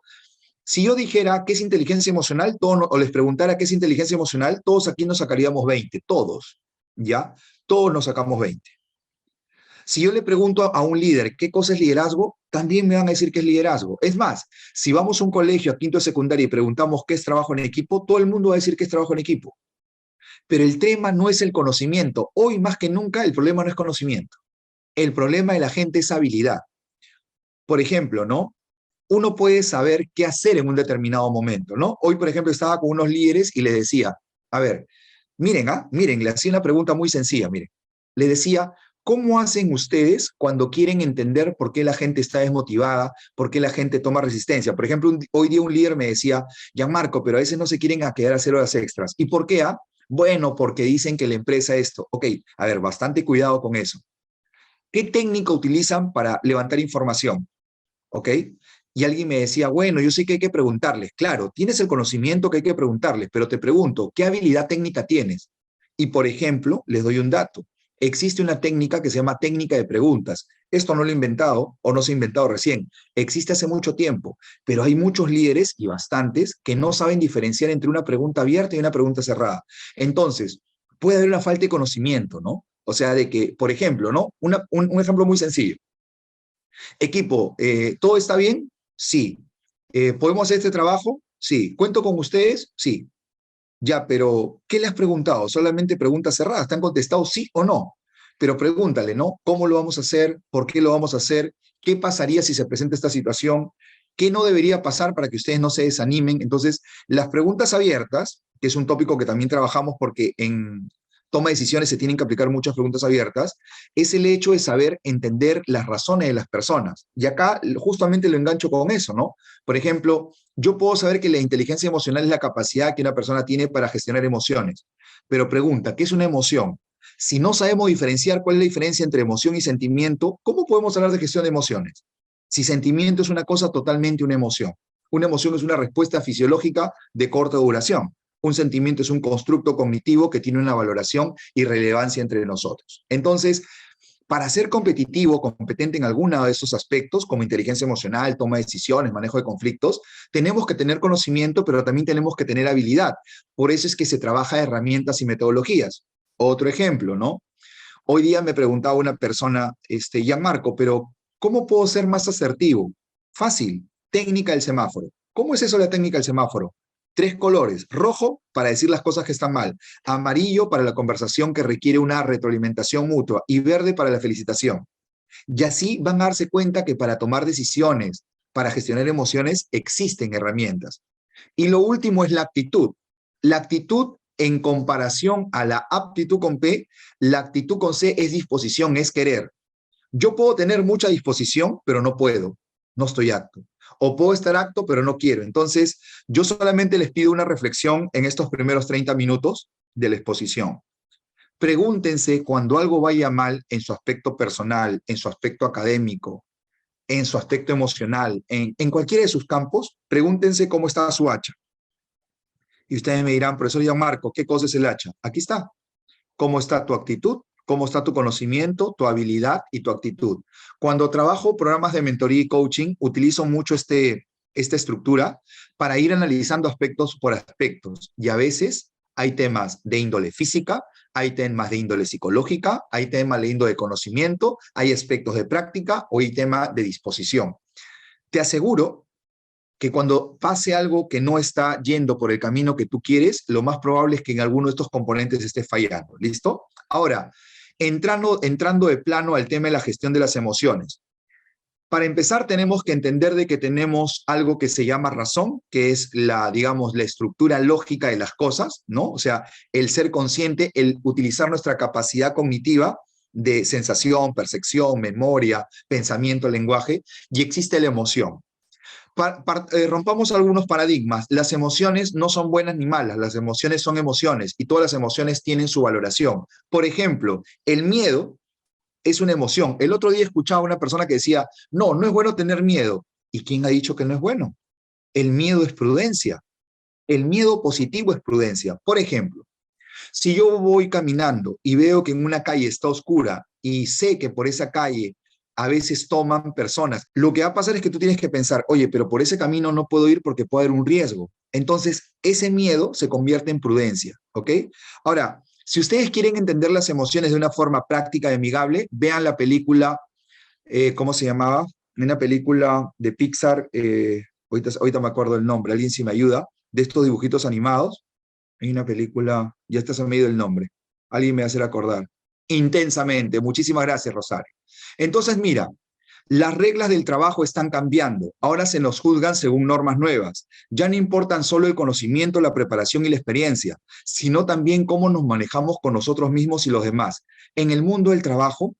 Speaker 2: si yo dijera qué es inteligencia emocional, o les preguntara qué es inteligencia emocional, todos aquí nos sacaríamos 20, todos, ¿ya? Todos nos sacamos 20. Si yo le pregunto a un líder qué cosa es liderazgo, también me van a decir qué es liderazgo. Es más, si vamos a un colegio, a quinto de secundaria, y preguntamos qué es trabajo en equipo, todo el mundo va a decir qué es trabajo en equipo. Pero el tema no es el conocimiento. Hoy más que nunca el problema no es conocimiento. El problema de la gente es habilidad. Por ejemplo, ¿no? Uno puede saber qué hacer en un determinado momento, ¿no? Hoy, por ejemplo, estaba con unos líderes y les decía, a ver, miren, le hacía una pregunta muy sencilla, miren. Le decía, ¿cómo hacen ustedes cuando quieren entender por qué la gente está desmotivada, por qué la gente toma resistencia? Por ejemplo, hoy día un líder me decía, Gianmarco, pero a veces no se quieren a quedar a hacer horas extras. ¿Y por qué? Bueno, porque dicen que la empresa esto. Ok, a ver, bastante cuidado con eso. ¿Qué técnica utilizan para levantar información? ¿Ok? Y alguien me decía, bueno, yo sé que hay que preguntarles. Claro, tienes el conocimiento que hay que preguntarles, pero te pregunto, ¿qué habilidad técnica tienes? Y, por ejemplo, les doy un dato. Existe una técnica que se llama técnica de preguntas. Esto no lo he inventado o no se ha inventado recién. Existe hace mucho tiempo, pero hay muchos líderes y bastantes que no saben diferenciar entre una pregunta abierta y una pregunta cerrada. Entonces, puede haber una falta de conocimiento, ¿no? O sea, de que, por ejemplo, ¿no? Un ejemplo muy sencillo. Equipo, ¿todo está bien? Sí. ¿Podemos hacer este trabajo? Sí. ¿Cuento con ustedes? Sí. Ya, pero ¿qué le has preguntado? Solamente preguntas cerradas. ¿Te han contestado sí o no? Pero pregúntale, ¿no? ¿Cómo lo vamos a hacer? ¿Por qué lo vamos a hacer? ¿Qué pasaría si se presenta esta situación? ¿Qué no debería pasar para que ustedes no se desanimen? Entonces, las preguntas abiertas, que es un tópico que también trabajamos porque en toma de decisiones se tienen que aplicar muchas preguntas abiertas, es el hecho de saber entender las razones de las personas. Y acá justamente lo engancho con eso, ¿no? Por ejemplo, yo puedo saber que la inteligencia emocional es la capacidad que una persona tiene para gestionar emociones, pero pregunta, ¿qué es una emoción? Si no sabemos diferenciar cuál es la diferencia entre emoción y sentimiento, ¿cómo podemos hablar de gestión de emociones? Si sentimiento es una cosa, totalmente una emoción. Una emoción es una respuesta fisiológica de corta duración. Un sentimiento es un constructo cognitivo que tiene una valoración y relevancia entre nosotros. Entonces, para ser competitivo, competente en alguno de esos aspectos, como inteligencia emocional, toma de decisiones, manejo de conflictos, tenemos que tener conocimiento, pero también tenemos que tener habilidad. Por eso es que se trabaja herramientas y metodologías. Otro ejemplo, ¿no? Hoy día me preguntaba una persona, Gianmarco, pero ¿cómo puedo ser más asertivo? Fácil, técnica del semáforo. ¿Cómo es eso la técnica del semáforo? 3 colores, rojo para decir las cosas que están mal, amarillo para la conversación que requiere una retroalimentación mutua y verde para la felicitación. Y así van a darse cuenta que para tomar decisiones, para gestionar emociones, existen herramientas. Y lo último es la actitud. La actitud en comparación a la aptitud con P, la actitud con C es disposición, es querer. Yo puedo tener mucha disposición, pero no puedo, no estoy apto. O puedo estar apto, pero no quiero. Entonces, yo solamente les pido una reflexión en estos primeros 30 minutos de la exposición. Pregúntense cuando algo vaya mal en su aspecto personal, en su aspecto académico, en su aspecto emocional, en cualquiera de sus campos, pregúntense cómo está su hacha. Y ustedes me dirán, profesor Gianmarco, ¿qué cosa es el hacha? Aquí está. ¿Cómo está tu actitud? ¿Cómo está tu conocimiento, tu habilidad y tu actitud? Cuando trabajo programas de mentoría y coaching, utilizo mucho esta estructura para ir analizando aspectos por aspectos. Y a veces hay temas de índole física, hay temas de índole psicológica, hay temas de índole de conocimiento, hay aspectos de práctica o hay temas de disposición. Te aseguro que cuando pase algo que no está yendo por el camino que tú quieres, lo más probable es que en alguno de estos componentes esté fallando. ¿Listo? Ahora, entrando de plano al tema de la gestión de las emociones. Para empezar, tenemos que entender de que tenemos algo que se llama razón, que es digamos, la estructura lógica de las cosas, ¿no? O sea, el ser consciente, el utilizar nuestra capacidad cognitiva de sensación, percepción, memoria, pensamiento, lenguaje, y existe la emoción. Rompamos algunos paradigmas. Las emociones no son buenas ni malas, las emociones son emociones y todas las emociones tienen su valoración. Por ejemplo, el miedo es una emoción. El otro día escuchaba a una persona que decía, no, no es bueno tener miedo. ¿Y quién ha dicho que no es bueno? El miedo es prudencia. El miedo positivo es prudencia. Por ejemplo, si yo voy caminando y veo que en una calle está oscura y sé que por esa calle a veces toman personas, lo que va a pasar es que tú tienes que pensar, oye, pero por ese camino no puedo ir porque puede haber un riesgo. Entonces, ese miedo se convierte en prudencia, ¿ok? Ahora, si ustedes quieren entender las emociones de una forma práctica y amigable, vean la película, ¿cómo se llamaba? Una película de Pixar, ahorita me acuerdo el nombre, alguien si me ayuda, de estos dibujitos animados. Hay una película, ya está se me ha ido el nombre, alguien me va a hacer acordar. Intensamente, muchísimas gracias, Rosario. Entonces, mira, las reglas del trabajo están cambiando. Ahora se nos juzgan según normas nuevas. Ya no importan solo el conocimiento, la preparación y la experiencia, sino también cómo nos manejamos con nosotros mismos y los demás. En el mundo del trabajo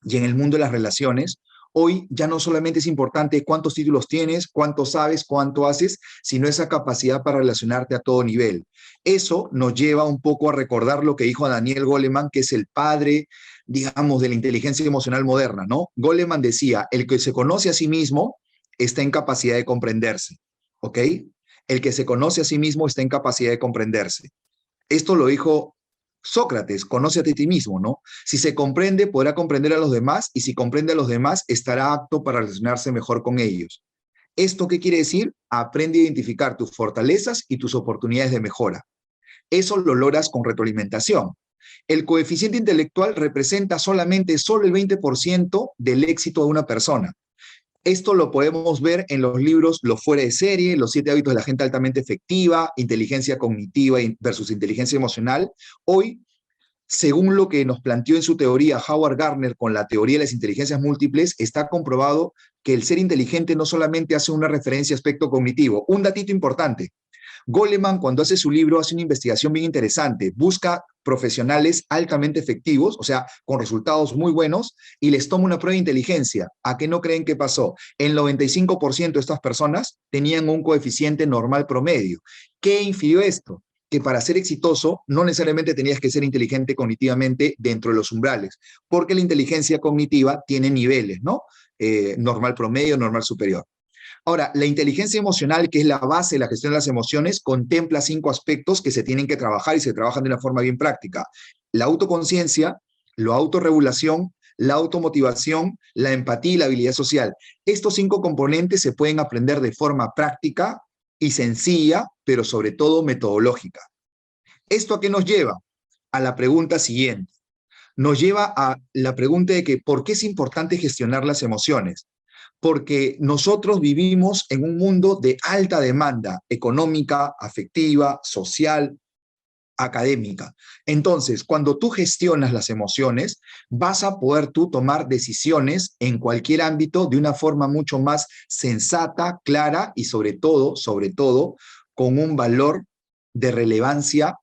Speaker 2: y en el mundo de las relaciones, hoy ya no solamente es importante cuántos títulos tienes, cuánto sabes, cuánto haces, sino esa capacidad para relacionarte a todo nivel. Eso nos lleva un poco a recordar lo que dijo Daniel Goleman, que es el padre, digamos, de la inteligencia emocional moderna, ¿no? Goleman decía, el que se conoce a sí mismo está en capacidad de comprenderse, ¿ok? El que se conoce a sí mismo está en capacidad de comprenderse. Esto lo dijo Sócrates, conócete a ti mismo, ¿no? Si se comprende, podrá comprender a los demás, y si comprende a los demás, estará apto para relacionarse mejor con ellos. ¿Esto qué quiere decir? Aprende a identificar tus fortalezas y tus oportunidades de mejora. Eso lo logras con retroalimentación. El coeficiente intelectual representa solo el 20% del éxito de una persona. Esto lo podemos ver en los libros Los fuera de serie, Los 7 hábitos de la gente altamente efectiva, Inteligencia cognitiva versus inteligencia emocional. Hoy, según lo que nos planteó en su teoría Howard Gardner con la teoría de las inteligencias múltiples, está comprobado que el ser inteligente no solamente hace una referencia a aspecto cognitivo. Un datito importante. Goleman, cuando hace su libro, hace una investigación bien interesante. Busca profesionales altamente efectivos, o sea, con resultados muy buenos, y les toma una prueba de inteligencia. ¿A qué no creen que pasó? El 95% de estas personas tenían un coeficiente normal promedio. ¿Qué infirió esto? Que para ser exitoso no necesariamente tenías que ser inteligente cognitivamente dentro de los umbrales, porque la inteligencia cognitiva tiene niveles, ¿no? Normal promedio, normal superior. Ahora, la inteligencia emocional, que es la base de la gestión de las emociones, contempla 5 aspectos que se tienen que trabajar y se trabajan de una forma bien práctica. La autoconciencia, la autorregulación, la automotivación, la empatía y la habilidad social. Estos 5 componentes se pueden aprender de forma práctica y sencilla, pero sobre todo metodológica. ¿Esto a qué nos lleva? A la pregunta siguiente. Nos lleva a la pregunta de que ¿por qué es importante gestionar las emociones? Porque nosotros vivimos en un mundo de alta demanda económica, afectiva, social, académica. Entonces, cuando tú gestionas las emociones, vas a poder tú tomar decisiones en cualquier ámbito de una forma mucho más sensata, clara y sobre todo, con un valor de relevancia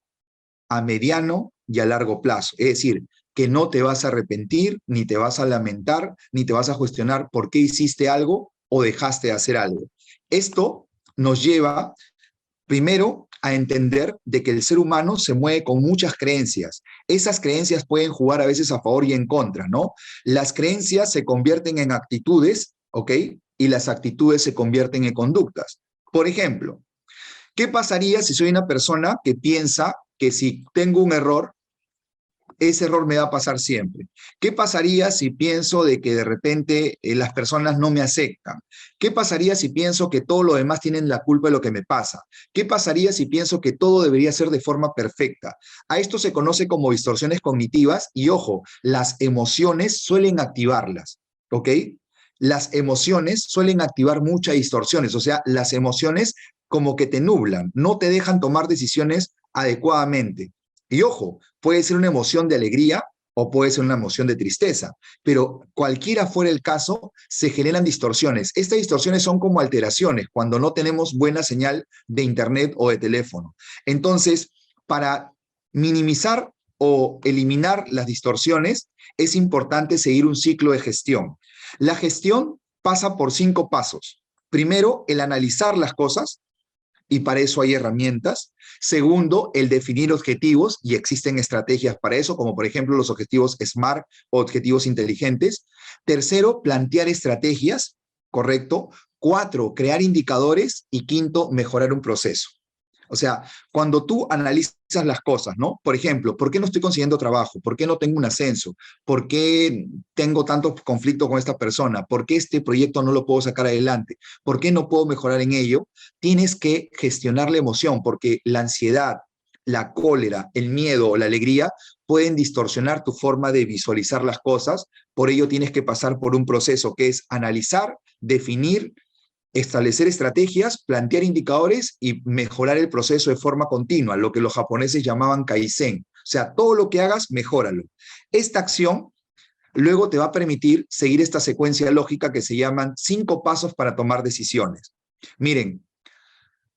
Speaker 2: a mediano y a largo plazo. Es decir, que no te vas a arrepentir, ni te vas a lamentar, ni te vas a cuestionar por qué hiciste algo o dejaste de hacer algo. Esto nos lleva, primero, a entender de que el ser humano se mueve con muchas creencias. Esas creencias pueden jugar a veces a favor y en contra, ¿no? Las creencias se convierten en actitudes, ¿ok? Y las actitudes se convierten en conductas. Por ejemplo, ¿qué pasaría si soy una persona que piensa que si tengo un error, ese error me va a pasar siempre? ¿Qué pasaría si pienso de que de repente las personas no me aceptan? ¿Qué pasaría si pienso que todos los demás tienen la culpa de lo que me pasa? ¿Qué pasaría si pienso que todo debería ser de forma perfecta? A esto se conoce como distorsiones cognitivas y, ojo, las emociones suelen activarlas, ¿ok? las emociones suelen activar muchas distorsiones, o sea, las emociones como que te nublan, no te dejan tomar decisiones adecuadamente. Y ojo, puede ser una emoción de alegría o puede ser una emoción de tristeza, pero cualquiera fuera el caso, se generan distorsiones. Estas distorsiones son como alteraciones cuando no tenemos buena señal de internet o de teléfono. Entonces, para minimizar o eliminar las distorsiones, es importante seguir un ciclo de gestión. La gestión pasa por 5 pasos. Primero, el analizar las cosas, y para eso hay herramientas. Segundo, el definir objetivos, y existen estrategias para eso, como por ejemplo los objetivos SMART o objetivos inteligentes. Tercero, plantear estrategias, ¿correcto? 4, crear indicadores, y quinto, mejorar un proceso. O sea, cuando tú analizas las cosas, ¿no? Por ejemplo, ¿por qué no estoy consiguiendo trabajo? ¿Por qué no tengo un ascenso? ¿Por qué tengo tantos conflictos con esta persona? ¿Por qué este proyecto no lo puedo sacar adelante? ¿Por qué no puedo mejorar en ello? Tienes que gestionar la emoción, porque la ansiedad, la cólera, el miedo o la alegría pueden distorsionar tu forma de visualizar las cosas. Por ello tienes que pasar por un proceso que es analizar, definir, establecer estrategias, plantear indicadores y mejorar el proceso de forma continua, lo que los japoneses llamaban Kaizen. O sea, todo lo que hagas, mejóralo. Esta acción luego te va a permitir seguir esta secuencia lógica que se llaman 5 pasos para tomar decisiones. Miren,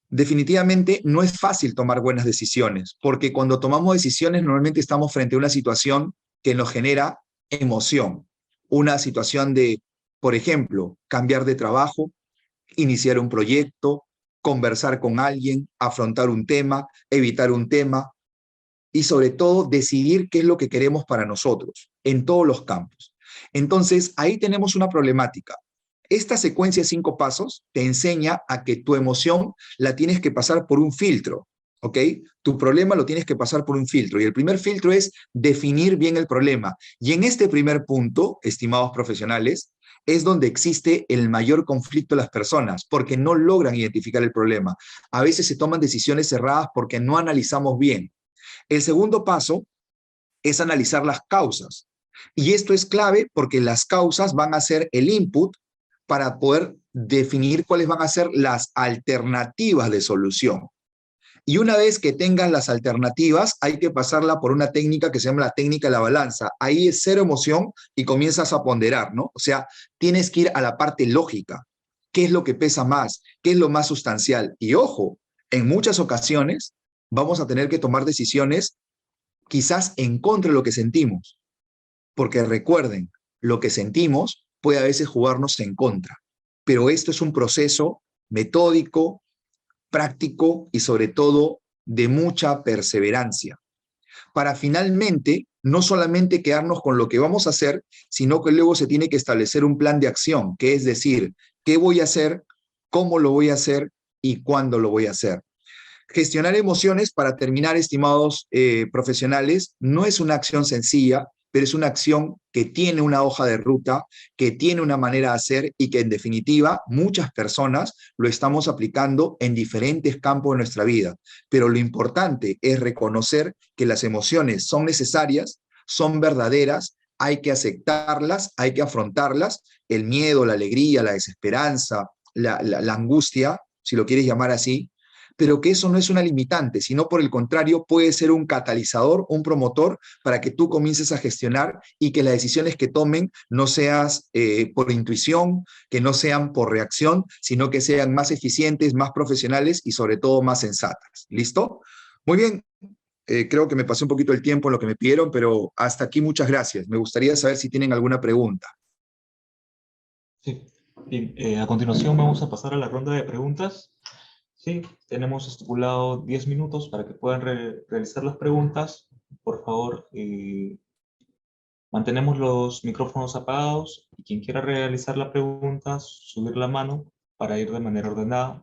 Speaker 2: definitivamente no es fácil tomar buenas decisiones, porque cuando tomamos decisiones normalmente estamos frente a una situación que nos genera emoción. Una situación de, por ejemplo, cambiar de trabajo, iniciar un proyecto, conversar con alguien, afrontar un tema, evitar un tema y sobre todo decidir qué es lo que queremos para nosotros en todos los campos. Entonces, ahí tenemos una problemática. Esta secuencia de 5 pasos te enseña a que tu emoción la tienes que pasar por un filtro, ¿ok? Tu problema lo tienes que pasar por un filtro y el primer filtro es definir bien el problema. Y en este primer punto, estimados profesionales, es donde existe el mayor conflicto de las personas, porque no logran identificar el problema. A veces se toman decisiones erradas porque no analizamos bien. El segundo paso es analizar las causas. Y esto es clave porque las causas van a ser el input para poder definir cuáles van a ser las alternativas de solución. Y una vez que tengas las alternativas, hay que pasarla por una técnica que se llama la técnica de la balanza. Ahí es cero emoción y comienzas a ponderar, ¿no? O sea, tienes que ir a la parte lógica. ¿Qué es lo que pesa más? ¿Qué es lo más sustancial? Y ojo, en muchas ocasiones vamos a tener que tomar decisiones quizás en contra de lo que sentimos. Porque recuerden, lo que sentimos puede a veces jugarnos en contra. Pero esto es un proceso metódico, práctico y sobre todo de mucha perseverancia, para finalmente no solamente quedarnos con lo que vamos a hacer, sino que luego se tiene que establecer un plan de acción, que es decir, qué voy a hacer, cómo lo voy a hacer y cuándo lo voy a hacer. Gestionar emociones, para terminar, estimados profesionales, no es una acción sencilla, pero es una acción que tiene una hoja de ruta, que tiene una manera de hacer y que en definitiva muchas personas lo estamos aplicando en diferentes campos de nuestra vida. Pero lo importante es reconocer que las emociones son necesarias, son verdaderas, hay que aceptarlas, hay que afrontarlas, el miedo, la alegría, la desesperanza, la angustia, si lo quieres llamar así, pero que eso no es una limitante, sino por el contrario puede ser un catalizador, un promotor para que tú comiences a gestionar y que las decisiones que tomen no sean por intuición, que no sean por reacción, sino que sean más eficientes, más profesionales y sobre todo más sensatas. ¿Listo? Muy bien. Creo que me pasé un poquito el tiempo en lo que me pidieron, pero hasta aquí muchas gracias. Me gustaría saber si tienen alguna pregunta.
Speaker 1: Sí. Bien, a continuación vamos a pasar a la ronda de preguntas. Sí, tenemos estipulado 10 minutos para que puedan realizar las preguntas. Por favor, mantenemos los micrófonos apagados y quien quiera realizar la pregunta, subir la mano para ir de manera ordenada.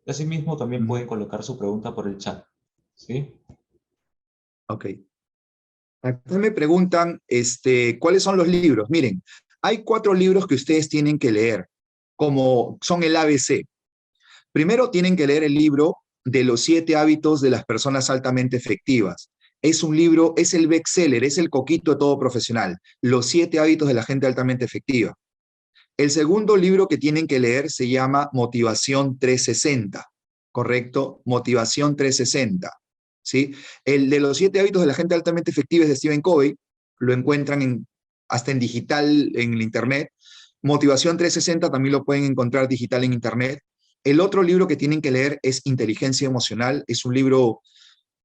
Speaker 1: Y asimismo también pueden colocar su pregunta por el chat. ¿Sí?
Speaker 2: Ok. Acá me preguntan, ¿cuáles son los libros? Miren, hay 4 libros que ustedes tienen que leer, como son el ABC. Primero tienen que leer el libro de los 7 hábitos de las personas altamente efectivas. Es un libro, es el bestseller, es el coquito de todo profesional. Los 7 hábitos de la gente altamente efectiva. El segundo libro que tienen que leer se llama Motivación 360, ¿correcto? Motivación 360, ¿sí? El de los 7 hábitos de la gente altamente efectiva es de Stephen Covey, lo encuentran hasta en digital en el internet. Motivación 360 también lo pueden encontrar digital en internet. El otro libro que tienen que leer es Inteligencia Emocional. Es un libro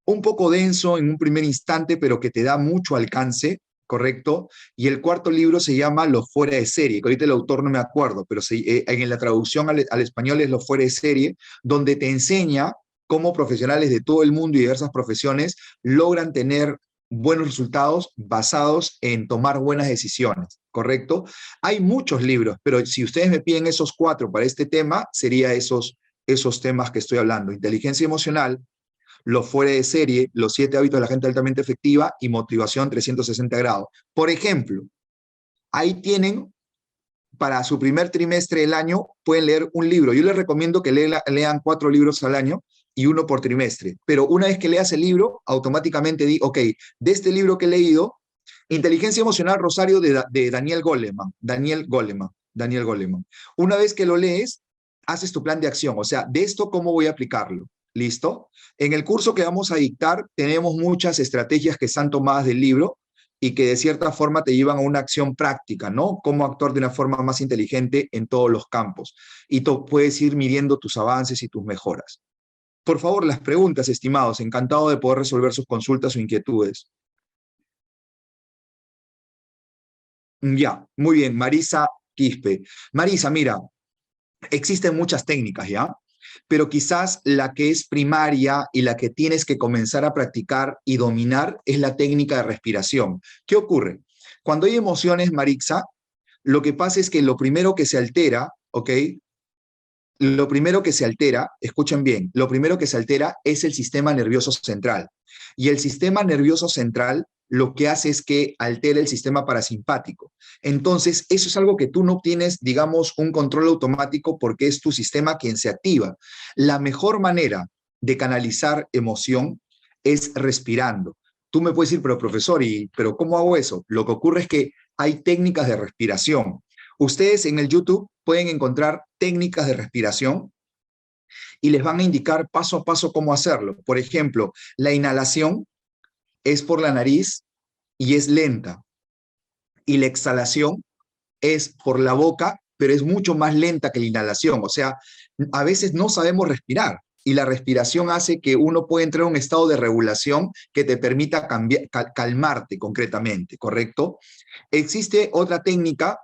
Speaker 2: un poco denso en un primer instante, pero que te da mucho alcance, ¿correcto? Y el cuarto libro se llama Los fuera de serie, que ahorita el autor no me acuerdo, pero en la traducción al español es Los fuera de serie, donde te enseña cómo profesionales de todo el mundo y diversas profesiones logran tener buenos resultados basados en tomar buenas decisiones, ¿correcto? Hay muchos libros, pero si ustedes me piden esos 4 para este tema, sería esos temas que estoy hablando: inteligencia emocional, los fuera de serie, los 7 hábitos de la gente altamente efectiva y motivación 360 grados. Por ejemplo, ahí tienen, para su primer trimestre del año, pueden leer un libro. Yo les recomiendo que lean 4 libros al año y 1 por trimestre. Pero una vez que leas el libro, automáticamente ok, de este libro que he leído, Inteligencia Emocional, Rosario, de Daniel Goleman. Una vez que lo lees, haces tu plan de acción. O sea, de esto, ¿cómo voy a aplicarlo? ¿Listo? En el curso que vamos a dictar, tenemos muchas estrategias que están tomadas del libro y que de cierta forma te llevan a una acción práctica, ¿no? Cómo actuar de una forma más inteligente en todos los campos. Y tú puedes ir midiendo tus avances y tus mejoras. Por favor, las preguntas, estimados. Encantado de poder resolver sus consultas o inquietudes. Ya, muy bien. Marisa Quispe. Marisa, mira, existen muchas técnicas, ¿ya? Pero quizás la que es primaria y la que tienes que comenzar a practicar y dominar es la técnica de respiración. ¿Qué ocurre? Cuando hay emociones, Marixa, lo que pasa es que lo primero que se altera, ¿ok? Lo primero que se altera, escuchen bien, lo primero que se altera es el sistema nervioso central. Y el sistema nervioso central lo que hace es que altera el sistema parasimpático. Entonces, eso es algo que tú no tienes, digamos, un control automático porque es tu sistema quien se activa. La mejor manera de canalizar emoción es respirando. Tú me puedes decir, pero profesor, ¿pero cómo hago eso? Lo que ocurre es que hay técnicas de respiración. Ustedes en el YouTube pueden encontrar técnicas de respiración y les van a indicar paso a paso cómo hacerlo. Por ejemplo, la inhalación es por la nariz y es lenta. Y la exhalación es por la boca, pero es mucho más lenta que la inhalación. O sea, a veces no sabemos respirar y la respiración hace que uno pueda entrar en un estado de regulación que te permita calmarte concretamente, ¿correcto? Existe otra técnica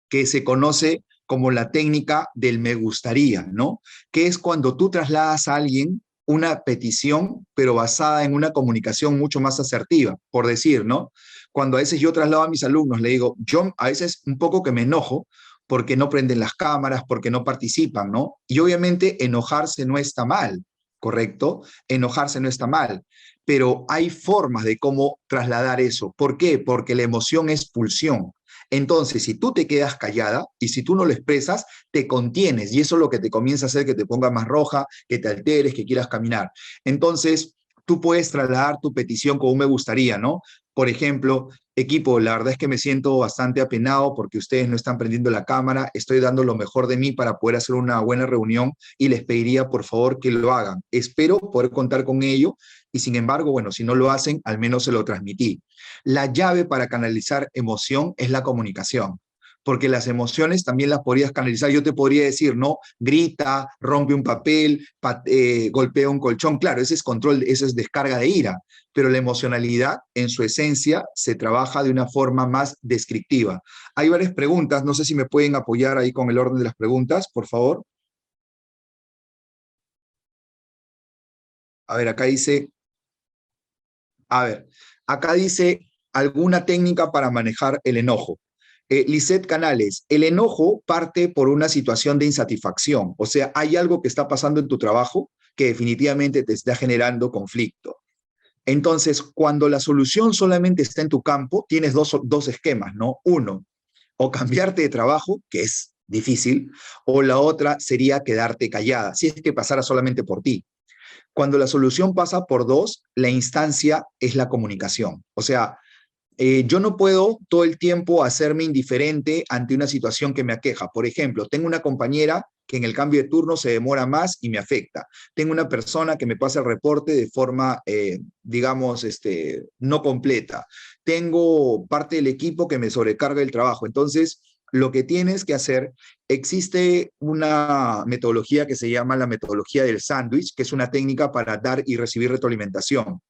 Speaker 2: que se conoce como la técnica del me gustaría, ¿no? Que es cuando tú trasladas a alguien una petición, pero basada en una comunicación mucho más asertiva, por decir, ¿no? Cuando a veces yo traslado a mis alumnos, le digo, yo a veces un poco que me enojo porque no prenden las cámaras, porque no participan, ¿no? Y obviamente enojarse no está mal, ¿correcto? Enojarse no está mal, pero hay formas de cómo trasladar eso. ¿Por qué? Porque la emoción es pulsión. Entonces, si tú te quedas callada y si tú no lo expresas, te contienes y eso es lo que te comienza a hacer que te pongas más roja, que te alteres, que quieras caminar. Entonces, tú puedes trasladar tu petición como me gustaría, ¿no? Por ejemplo, equipo, la verdad es que me siento bastante apenado porque ustedes no están prendiendo la cámara, estoy dando lo mejor de mí para poder hacer una buena reunión y les pediría por favor que lo hagan. Espero poder contar con ello y sin embargo, bueno, si no lo hacen, al menos se lo transmití. La llave para canalizar emoción es la comunicación, porque las emociones también las podrías canalizar. Yo te podría decir, no, grita, rompe un papel, golpea un colchón. Claro, ese es control, esa es descarga de ira, pero la emocionalidad en su esencia se trabaja de una forma más descriptiva. Hay varias preguntas, no sé si me pueden apoyar ahí con el orden de las preguntas, por favor. A ver, acá dice alguna técnica para manejar el enojo. Lisette Canales, el enojo parte por una situación de insatisfacción, o sea, hay algo que está pasando en tu trabajo que definitivamente te está generando conflicto. Entonces, cuando la solución solamente está en tu campo, tienes dos esquemas, ¿no? Uno, o cambiarte de trabajo, que es difícil, o la otra sería quedarte callada, si es que pasara solamente por ti. Cuando la solución pasa por dos, la instancia es la comunicación. O sea, Yo no puedo todo el tiempo hacerme indiferente ante una situación que me aqueja. Por ejemplo, tengo una compañera que en el cambio de turno se demora más y me afecta. Tengo una persona que me pasa el reporte de forma, digamos, no completa. Tengo parte del equipo que me sobrecarga el trabajo. Entonces, lo que tienes que hacer, existe una metodología que se llama la metodología del sándwich, que es una técnica para dar y recibir retroalimentación.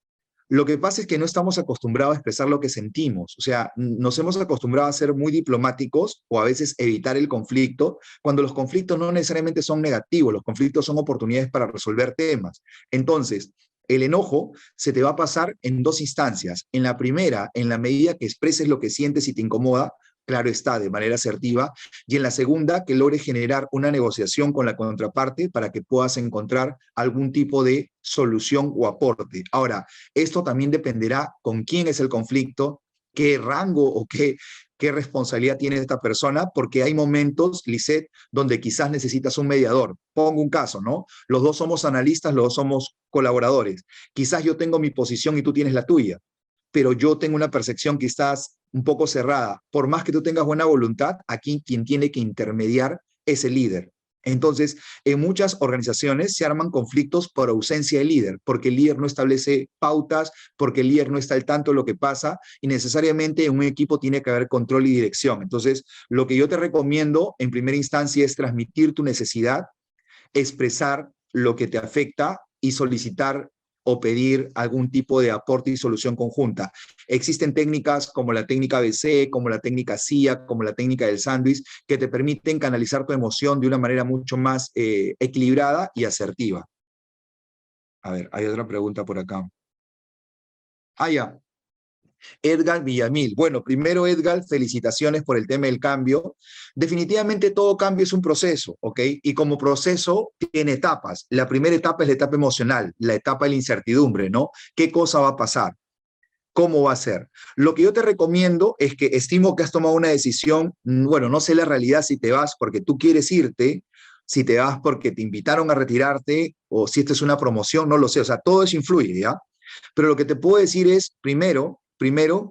Speaker 2: Lo que pasa es que no estamos acostumbrados a expresar lo que sentimos. O sea, nos hemos acostumbrado a ser muy diplomáticos o a veces evitar el conflicto, cuando los conflictos no necesariamente son negativos, los conflictos son oportunidades para resolver temas. Entonces, el enojo se te va a pasar en dos instancias. En la primera, en la medida que expreses lo que sientes y te incomoda, claro está, de manera asertiva, y en la segunda, que logres generar una negociación con la contraparte para que puedas encontrar algún tipo de solución o aporte. Ahora, esto también dependerá con quién es el conflicto, qué rango o qué responsabilidad tiene esta persona, porque hay momentos, Lisette, donde quizás necesitas un mediador. Pongo un caso, ¿no? Los dos somos analistas, los dos somos colaboradores. Quizás yo tengo mi posición y tú tienes la tuya, pero yo tengo una percepción quizás un poco cerrada. Por más que tú tengas buena voluntad, aquí quien tiene que intermediar es el líder. Entonces, en muchas organizaciones se arman conflictos por ausencia de líder, porque el líder no establece pautas, porque el líder no está al tanto de lo que pasa y necesariamente en un equipo tiene que haber control y dirección. Entonces, lo que yo te recomiendo en primera instancia es transmitir tu necesidad, expresar lo que te afecta y solicitar o pedir algún tipo de aporte y solución conjunta. Existen técnicas como la técnica ABC, como la técnica CIA, como la técnica del sándwich, que te permiten canalizar tu emoción de una manera mucho más equilibrada y asertiva. A ver, hay otra pregunta por acá. Ah, ya. Edgar Villamil. Bueno, primero, Edgar, felicitaciones por el tema del cambio. Definitivamente todo cambio es un proceso, ¿ok? Y como proceso tiene etapas. La primera etapa es la etapa emocional, la etapa de la incertidumbre, ¿no? ¿Qué cosa va a pasar? ¿Cómo va a ser? Lo que yo te recomiendo es que estimo que has tomado una decisión, bueno, no sé la realidad si te vas porque tú quieres irte, si te vas porque te invitaron a retirarte o si esta es una promoción, no lo sé, o sea, todo eso influye, ¿ya? Pero lo que te puedo decir es, primero,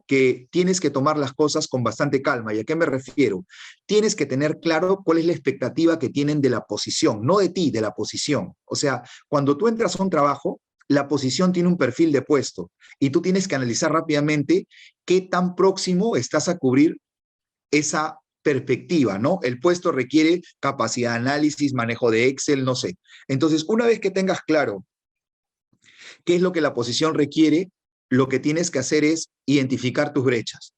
Speaker 2: que tienes que tomar las cosas con bastante calma. ¿Y a qué me refiero? Tienes que tener claro cuál es la expectativa que tienen de la posición, no de ti, de la posición. O sea, cuando tú entras a un trabajo, la posición tiene un perfil de puesto y tú tienes que analizar rápidamente qué tan próximo estás a cubrir esa perspectiva, ¿no? El puesto requiere capacidad de análisis, manejo de Excel, no sé. Entonces, una vez que tengas claro qué es lo que la posición requiere, lo que tienes que hacer es identificar tus brechas.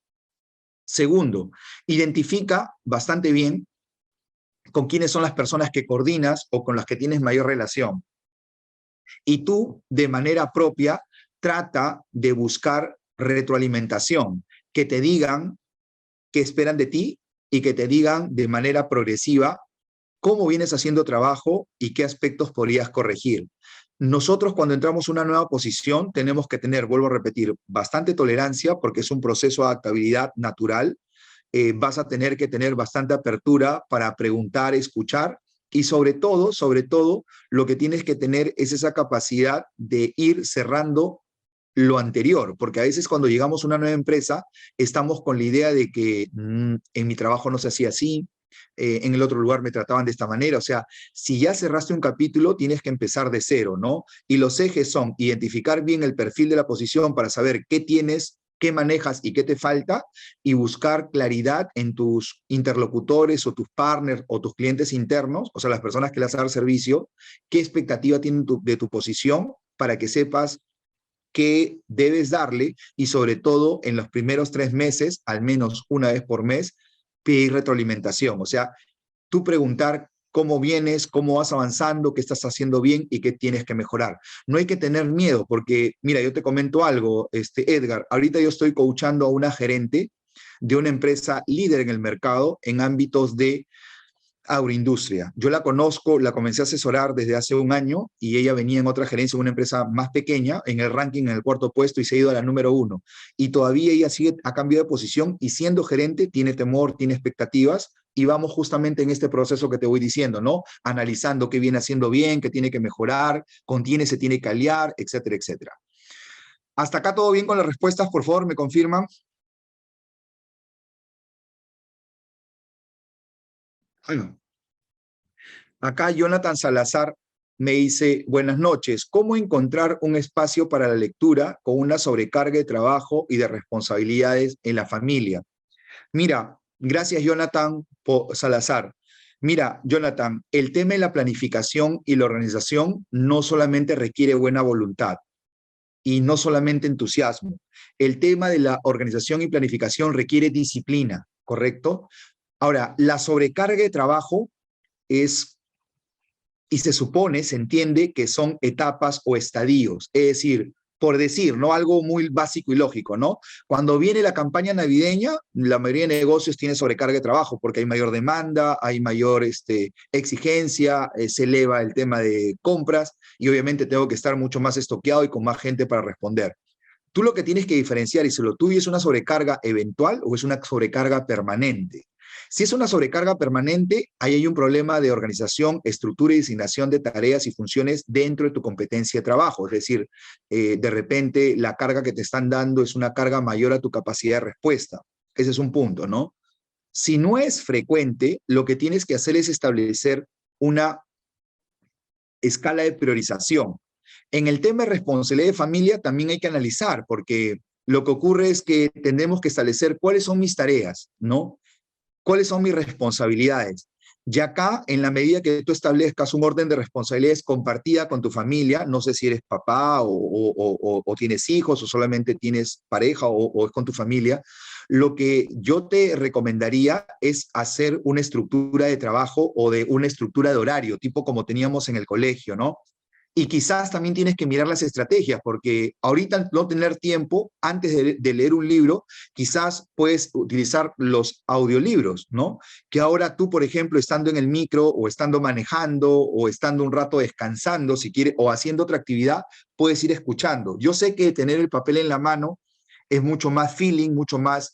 Speaker 2: Segundo, identifica bastante bien con quiénes son las personas que coordinas o con las que tienes mayor relación. Y tú, de manera propia, trata de buscar retroalimentación, que te digan qué esperan de ti y que te digan de manera progresiva cómo vienes haciendo trabajo y qué aspectos podrías corregir. Nosotros cuando entramos a una nueva posición tenemos que tener, vuelvo a repetir, bastante tolerancia porque es un proceso de adaptabilidad natural. Vas a tener que tener bastante apertura para preguntar, escuchar y sobre todo, lo que tienes que tener es esa capacidad de ir cerrando lo anterior, porque a veces cuando llegamos a una nueva empresa estamos con la idea de que en mi trabajo no se hacía así, en el otro lugar me trataban de esta manera. O sea, si ya cerraste un capítulo, tienes que empezar de cero, ¿no? Y los ejes son identificar bien el perfil de la posición para saber qué tienes, qué manejas y qué te falta, y buscar claridad en tus interlocutores o tus partners o tus clientes internos, o sea, las personas que les vas a dar servicio, qué expectativa tienen de tu posición para que sepas qué debes darle y sobre todo en los primeros 3 meses, al menos una vez por mes, pedir retroalimentación. O sea, tú preguntar cómo vienes, cómo vas avanzando, qué estás haciendo bien y qué tienes que mejorar. No hay que tener miedo porque, mira, yo te comento algo, Edgar, ahorita yo estoy coachando a una gerente de una empresa líder en el mercado en ámbitos de agroindustria. Yo la conozco, la comencé a asesorar desde hace un año y ella venía en otra gerencia de una empresa más pequeña, en el ranking en el cuarto puesto y se ha ido a la número 1. Y todavía ella sigue, ha cambiado de posición y siendo gerente tiene temor, tiene expectativas y vamos justamente en este proceso que te voy diciendo, ¿no? Analizando qué viene haciendo bien, qué tiene que mejorar, con quiénes se tiene que aliar, etcétera, etcétera. Hasta acá todo bien con las respuestas, por favor, me confirman. Bueno, acá Jonathan Salazar me dice, buenas noches, ¿cómo encontrar un espacio para la lectura con una sobrecarga de trabajo y de responsabilidades en la familia? Mira, gracias Jonathan Salazar. Mira, Jonathan, el tema de la planificación y la organización no solamente requiere buena voluntad y no solamente entusiasmo. El tema de la organización y planificación requiere disciplina, ¿correcto? Ahora, la sobrecarga de trabajo es, y se supone, se entiende que son etapas o estadios, es decir, por decir, ¿no? Algo muy básico y lógico, ¿no? Cuando viene la campaña navideña, la mayoría de negocios tiene sobrecarga de trabajo porque hay mayor demanda, hay mayor exigencia, se eleva el tema de compras y obviamente tengo que estar mucho más estoqueado y con más gente para responder. Tú lo que tienes que diferenciar y si lo tuyo es una sobrecarga eventual o es una sobrecarga permanente. Si es una sobrecarga permanente, ahí hay un problema de organización, estructura y designación de tareas y funciones dentro de tu competencia de trabajo. Es decir, de repente la carga que te están dando es una carga mayor a tu capacidad de respuesta. Ese es un punto, ¿no? Si no es frecuente, lo que tienes que hacer es establecer una escala de priorización. En el tema de responsabilidad de familia también hay que analizar, porque lo que ocurre es que tenemos que establecer cuáles son mis tareas, ¿no? ¿Cuáles son mis responsabilidades? Y acá, en la medida que tú establezcas un orden de responsabilidades compartida con tu familia, no sé si eres papá o tienes hijos o solamente tienes pareja o es con tu familia, lo que yo te recomendaría es hacer una estructura de trabajo o de una estructura de horario, tipo como teníamos en el colegio, ¿no? Y quizás también tienes que mirar las estrategias, porque ahorita no tener tiempo, antes de leer un libro, quizás puedes utilizar los audiolibros, ¿no? Que ahora tú, por ejemplo, estando en el micro o estando manejando o estando un rato descansando, si quieres, o haciendo otra actividad, puedes ir escuchando. Yo sé que tener el papel en la mano es mucho más feeling, mucho más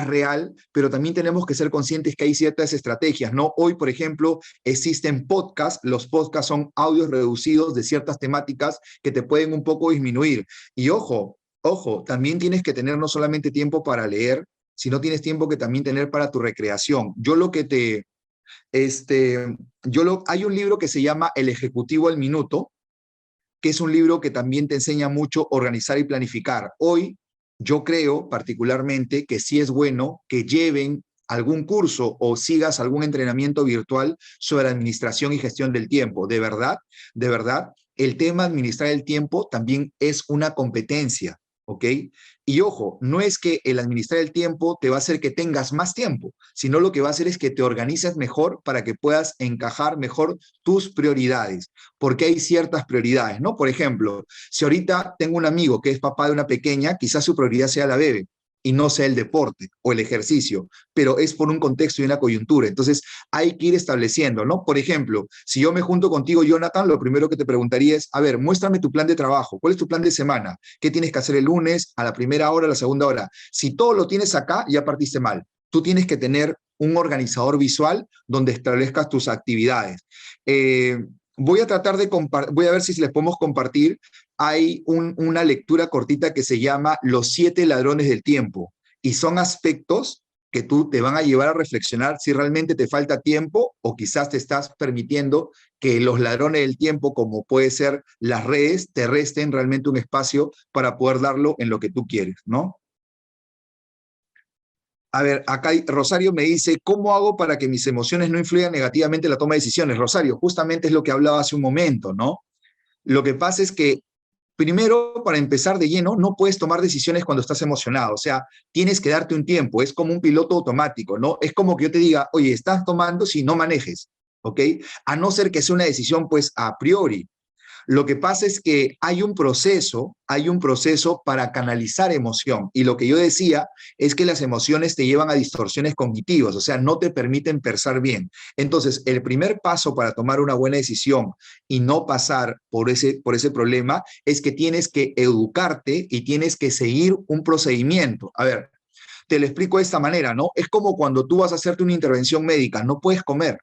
Speaker 2: real, pero también tenemos que ser conscientes que hay ciertas estrategias, ¿no? Hoy, por ejemplo, existen podcasts, los podcasts son audios reducidos de ciertas temáticas que te pueden un poco disminuir. Y ojo, también tienes que tener no solamente tiempo para leer, sino tienes tiempo que también tener para tu recreación. Hay un libro que se llama El Ejecutivo al Minuto, que es un libro que también te enseña mucho organizar y planificar. Hoy yo creo particularmente que sí es bueno que lleven algún curso o sigas algún entrenamiento virtual sobre administración y gestión del tiempo. De verdad, el tema de administrar el tiempo también es una competencia, ¿ok? Y ojo, no es que el administrar el tiempo te va a hacer que tengas más tiempo, sino lo que va a hacer es que te organices mejor para que puedas encajar mejor tus prioridades, porque hay ciertas prioridades, ¿no? Por ejemplo, si ahorita tengo un amigo que es papá de una pequeña, quizás su prioridad sea la bebé y no sea el deporte o el ejercicio, pero es por un contexto y una coyuntura. Entonces, hay que ir estableciendo, ¿no? Por ejemplo, si yo me junto contigo, Jonathan, lo primero que te preguntaría es, a ver, muéstrame tu plan de trabajo. ¿Cuál es tu plan de semana? ¿Qué tienes que hacer el lunes, a la primera hora, a la segunda hora? Si todo lo tienes acá, ya partiste mal. Tú tienes que tener un organizador visual donde establezcas tus actividades. Voy a tratar de voy a ver si les podemos compartir. Hay una lectura cortita que se llama Los 7 ladrones del tiempo y son aspectos que tú te van a llevar a reflexionar si realmente te falta tiempo o quizás te estás permitiendo que los ladrones del tiempo, como puede ser las redes, te resten realmente un espacio para poder darlo en lo que tú quieres, ¿no? A ver, acá Rosario me dice, ¿cómo hago para que mis emociones no influyan negativamente en la toma de decisiones? Rosario, justamente es lo que hablaba hace un momento, ¿no? Lo que pasa es que, primero, para empezar de lleno, no puedes tomar decisiones cuando estás emocionado, o sea, tienes que darte un tiempo, es como un piloto automático, ¿no? Es como que yo te diga, oye, estás tomando si no manejes, ¿ok? A no ser que sea una decisión, pues, a priori. Lo que pasa es que hay un proceso para canalizar emoción. Y lo que yo decía es que las emociones te llevan a distorsiones cognitivas, o sea, no te permiten pensar bien. Entonces, el primer paso para tomar una buena decisión y no pasar por ese problema es que tienes que educarte y tienes que seguir un procedimiento. A ver, te lo explico de esta manera, ¿no? Es como cuando tú vas a hacerte una intervención médica, no puedes comer.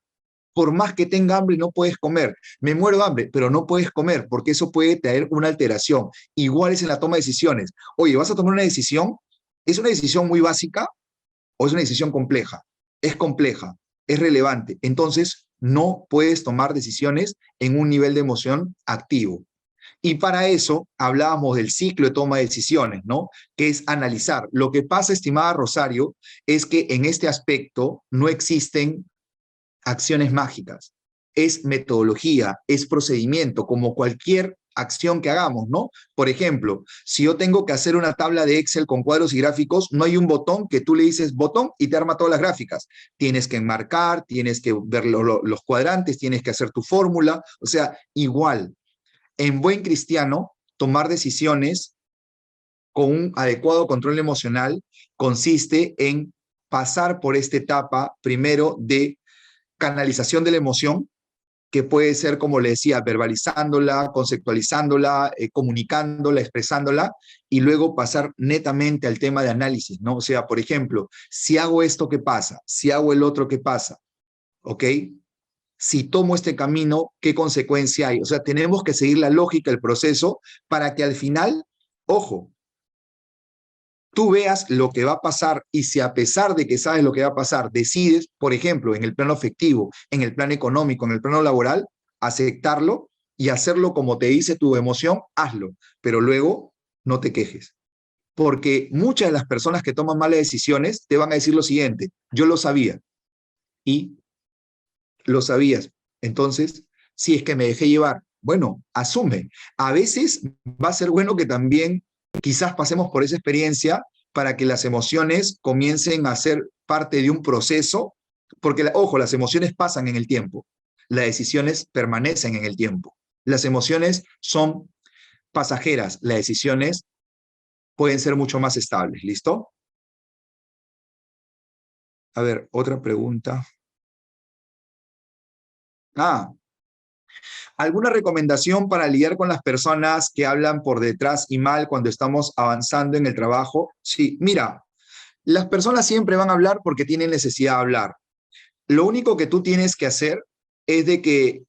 Speaker 2: Por más que tenga hambre, no puedes comer. Me muero de hambre, pero no puedes comer porque eso puede traer una alteración. Igual es en la toma de decisiones. Oye, ¿vas a tomar una decisión? ¿Es una decisión muy básica o es una decisión compleja? Es compleja. es relevante. Entonces, no puedes tomar decisiones en un nivel de emoción activo. Y para eso hablábamos del ciclo de toma de decisiones, ¿no? Que es analizar. Lo que pasa, estimada Rosario, es que en este aspecto no existen acciones mágicas. Es metodología, es procedimiento, como cualquier acción que hagamos, ¿no? Por ejemplo, si yo tengo que hacer una tabla de Excel con cuadros y gráficos, no hay un botón que tú le dices botón y te arma todas las gráficas. Tienes que enmarcar, tienes que ver los cuadrantes, tienes que hacer tu fórmula, o sea, igual. En buen cristiano, tomar decisiones con un adecuado control emocional consiste en pasar por esta etapa primero de canalización de la emoción, que puede ser, como le decía, verbalizándola, conceptualizándola, comunicándola, expresándola, y luego pasar netamente al tema de análisis, ¿no? O sea, por ejemplo, si hago esto, ¿qué pasa? Si hago el otro, ¿qué pasa? ¿Ok? Si tomo este camino, ¿qué consecuencia hay? O sea, tenemos que seguir la lógica, el proceso, para que al final, ojo, tú veas lo que va a pasar y si a pesar de que sabes lo que va a pasar, decides, por ejemplo, en el plano afectivo, en el plano económico, en el plano laboral, aceptarlo y hacerlo como te dice tu emoción, hazlo, pero luego no te quejes. Porque muchas de las personas que toman malas decisiones te van a decir lo siguiente: yo lo sabía. Y lo sabías. Entonces, si es que me dejé llevar, bueno, asume. A veces va a ser bueno que también quizás pasemos por esa experiencia para que las emociones comiencen a ser parte de un proceso, porque, ojo, las emociones pasan en el tiempo, las decisiones permanecen en el tiempo. Las emociones son pasajeras, las decisiones pueden ser mucho más estables. ¿Listo? A ver, otra pregunta. ¿Alguna recomendación para lidiar con las personas que hablan por detrás y mal cuando estamos avanzando en el trabajo? Sí, mira, las personas siempre van a hablar porque tienen necesidad de hablar. Lo único que tú tienes que hacer es de que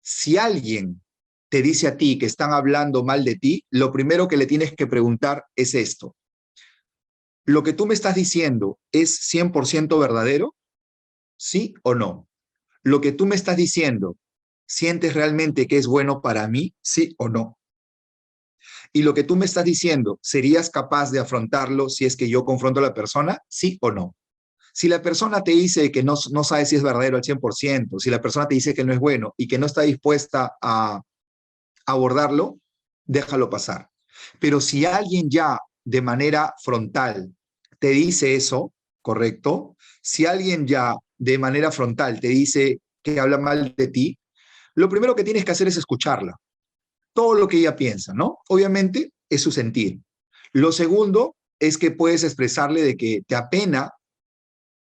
Speaker 2: si alguien te dice a ti que están hablando mal de ti, lo primero que le tienes que preguntar es esto: ¿lo que tú me estás diciendo es 100% verdadero? ¿Sí o no? ¿Lo que tú me estás diciendo, sientes realmente que es bueno para mí? ¿Sí o no? Y lo que tú me estás diciendo, ¿serías capaz de afrontarlo si es que yo confronto a la persona? ¿Sí o no? Si la persona te dice que no sabe si es verdadero al 100%, si la persona te dice que no es bueno y que no está dispuesta a abordarlo, déjalo pasar. Pero si alguien ya de manera frontal te dice eso, ¿correcto? Si alguien ya de manera frontal te dice que habla mal de ti, lo primero que tienes que hacer es escucharla. Todo lo que ella piensa, ¿no? Obviamente es su sentir. Lo segundo es que puedes expresarle de que te apena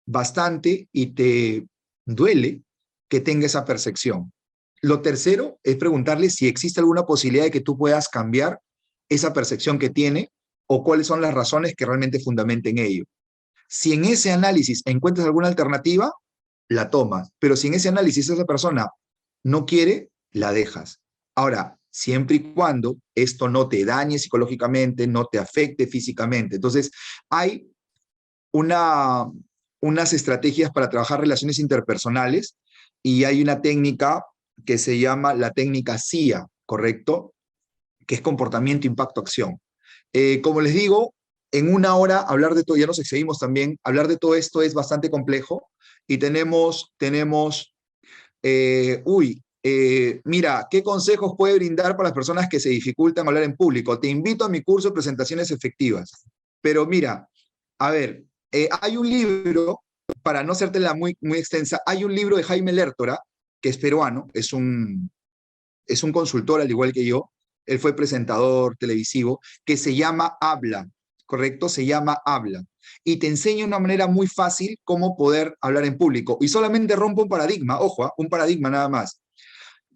Speaker 2: bastante y te duele que tenga esa percepción. Lo tercero es preguntarle si existe alguna posibilidad de que tú puedas cambiar esa percepción que tiene o cuáles son las razones que realmente fundamenten ello. Si en ese análisis encuentras alguna alternativa, la tomas, pero si en ese análisis esa persona no quiere, la dejas. Ahora, siempre y cuando esto no te dañe psicológicamente, no te afecte físicamente. Entonces, hay unas estrategias para trabajar relaciones interpersonales y hay una técnica que se llama la técnica CIA, ¿correcto? Que es comportamiento, impacto, acción. Como les digo, en una hora hablar de todo, ya nos excedimos también, hablar de todo esto es bastante complejo y mira, ¿qué consejos puede brindar para las personas que se dificultan hablar en público? Te invito a mi curso de presentaciones efectivas. Pero mira, a ver, hay un libro, para no hacértela muy extensa, hay un libro de Jaime Lertora, que es peruano, es un consultor al igual que yo, él fue presentador televisivo, que se llama Habla, ¿correcto? Se llama Habla. Y te enseña de una manera muy fácil cómo poder hablar en público. Y solamente rompe un paradigma, ojo, un paradigma nada más.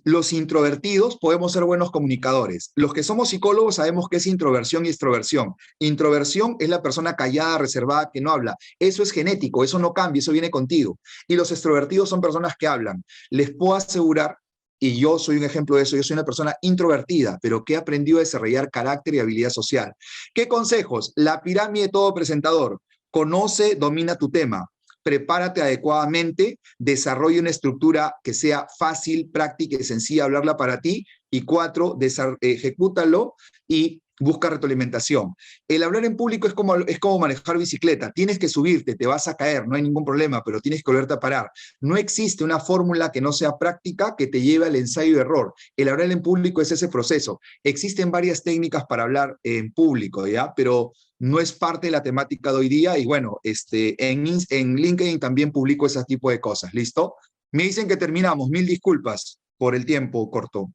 Speaker 2: Los introvertidos podemos ser buenos comunicadores. Los que somos psicólogos sabemos qué es introversión y extroversión. Introversión es la persona callada, reservada, que no habla. Eso es genético, eso no cambia, eso viene contigo. Y los extrovertidos son personas que hablan. Les puedo asegurar, y yo soy un ejemplo de eso, yo soy una persona introvertida, pero que he aprendido a desarrollar carácter y habilidad social. ¿Qué consejos? La pirámide de todo presentador. Conoce, domina tu tema. prepárate adecuadamente, desarrolla una estructura que sea fácil, práctica y sencilla hablarla para ti. Y 4, ejecútalo y busca retroalimentación. El hablar en público es como manejar bicicleta. Tienes que subirte, te vas a caer, no hay ningún problema, pero tienes que volverte a parar. No existe una fórmula que no sea práctica que te lleve al ensayo y error. El hablar en público es ese proceso. Existen varias técnicas para hablar en público, ¿ya? Pero no es parte de la temática de hoy día. Y bueno, en LinkedIn también publico ese tipo de cosas. ¿Listo? Me dicen que terminamos. Mil disculpas por el tiempo corto.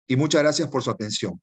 Speaker 2: Y muchas gracias por su atención.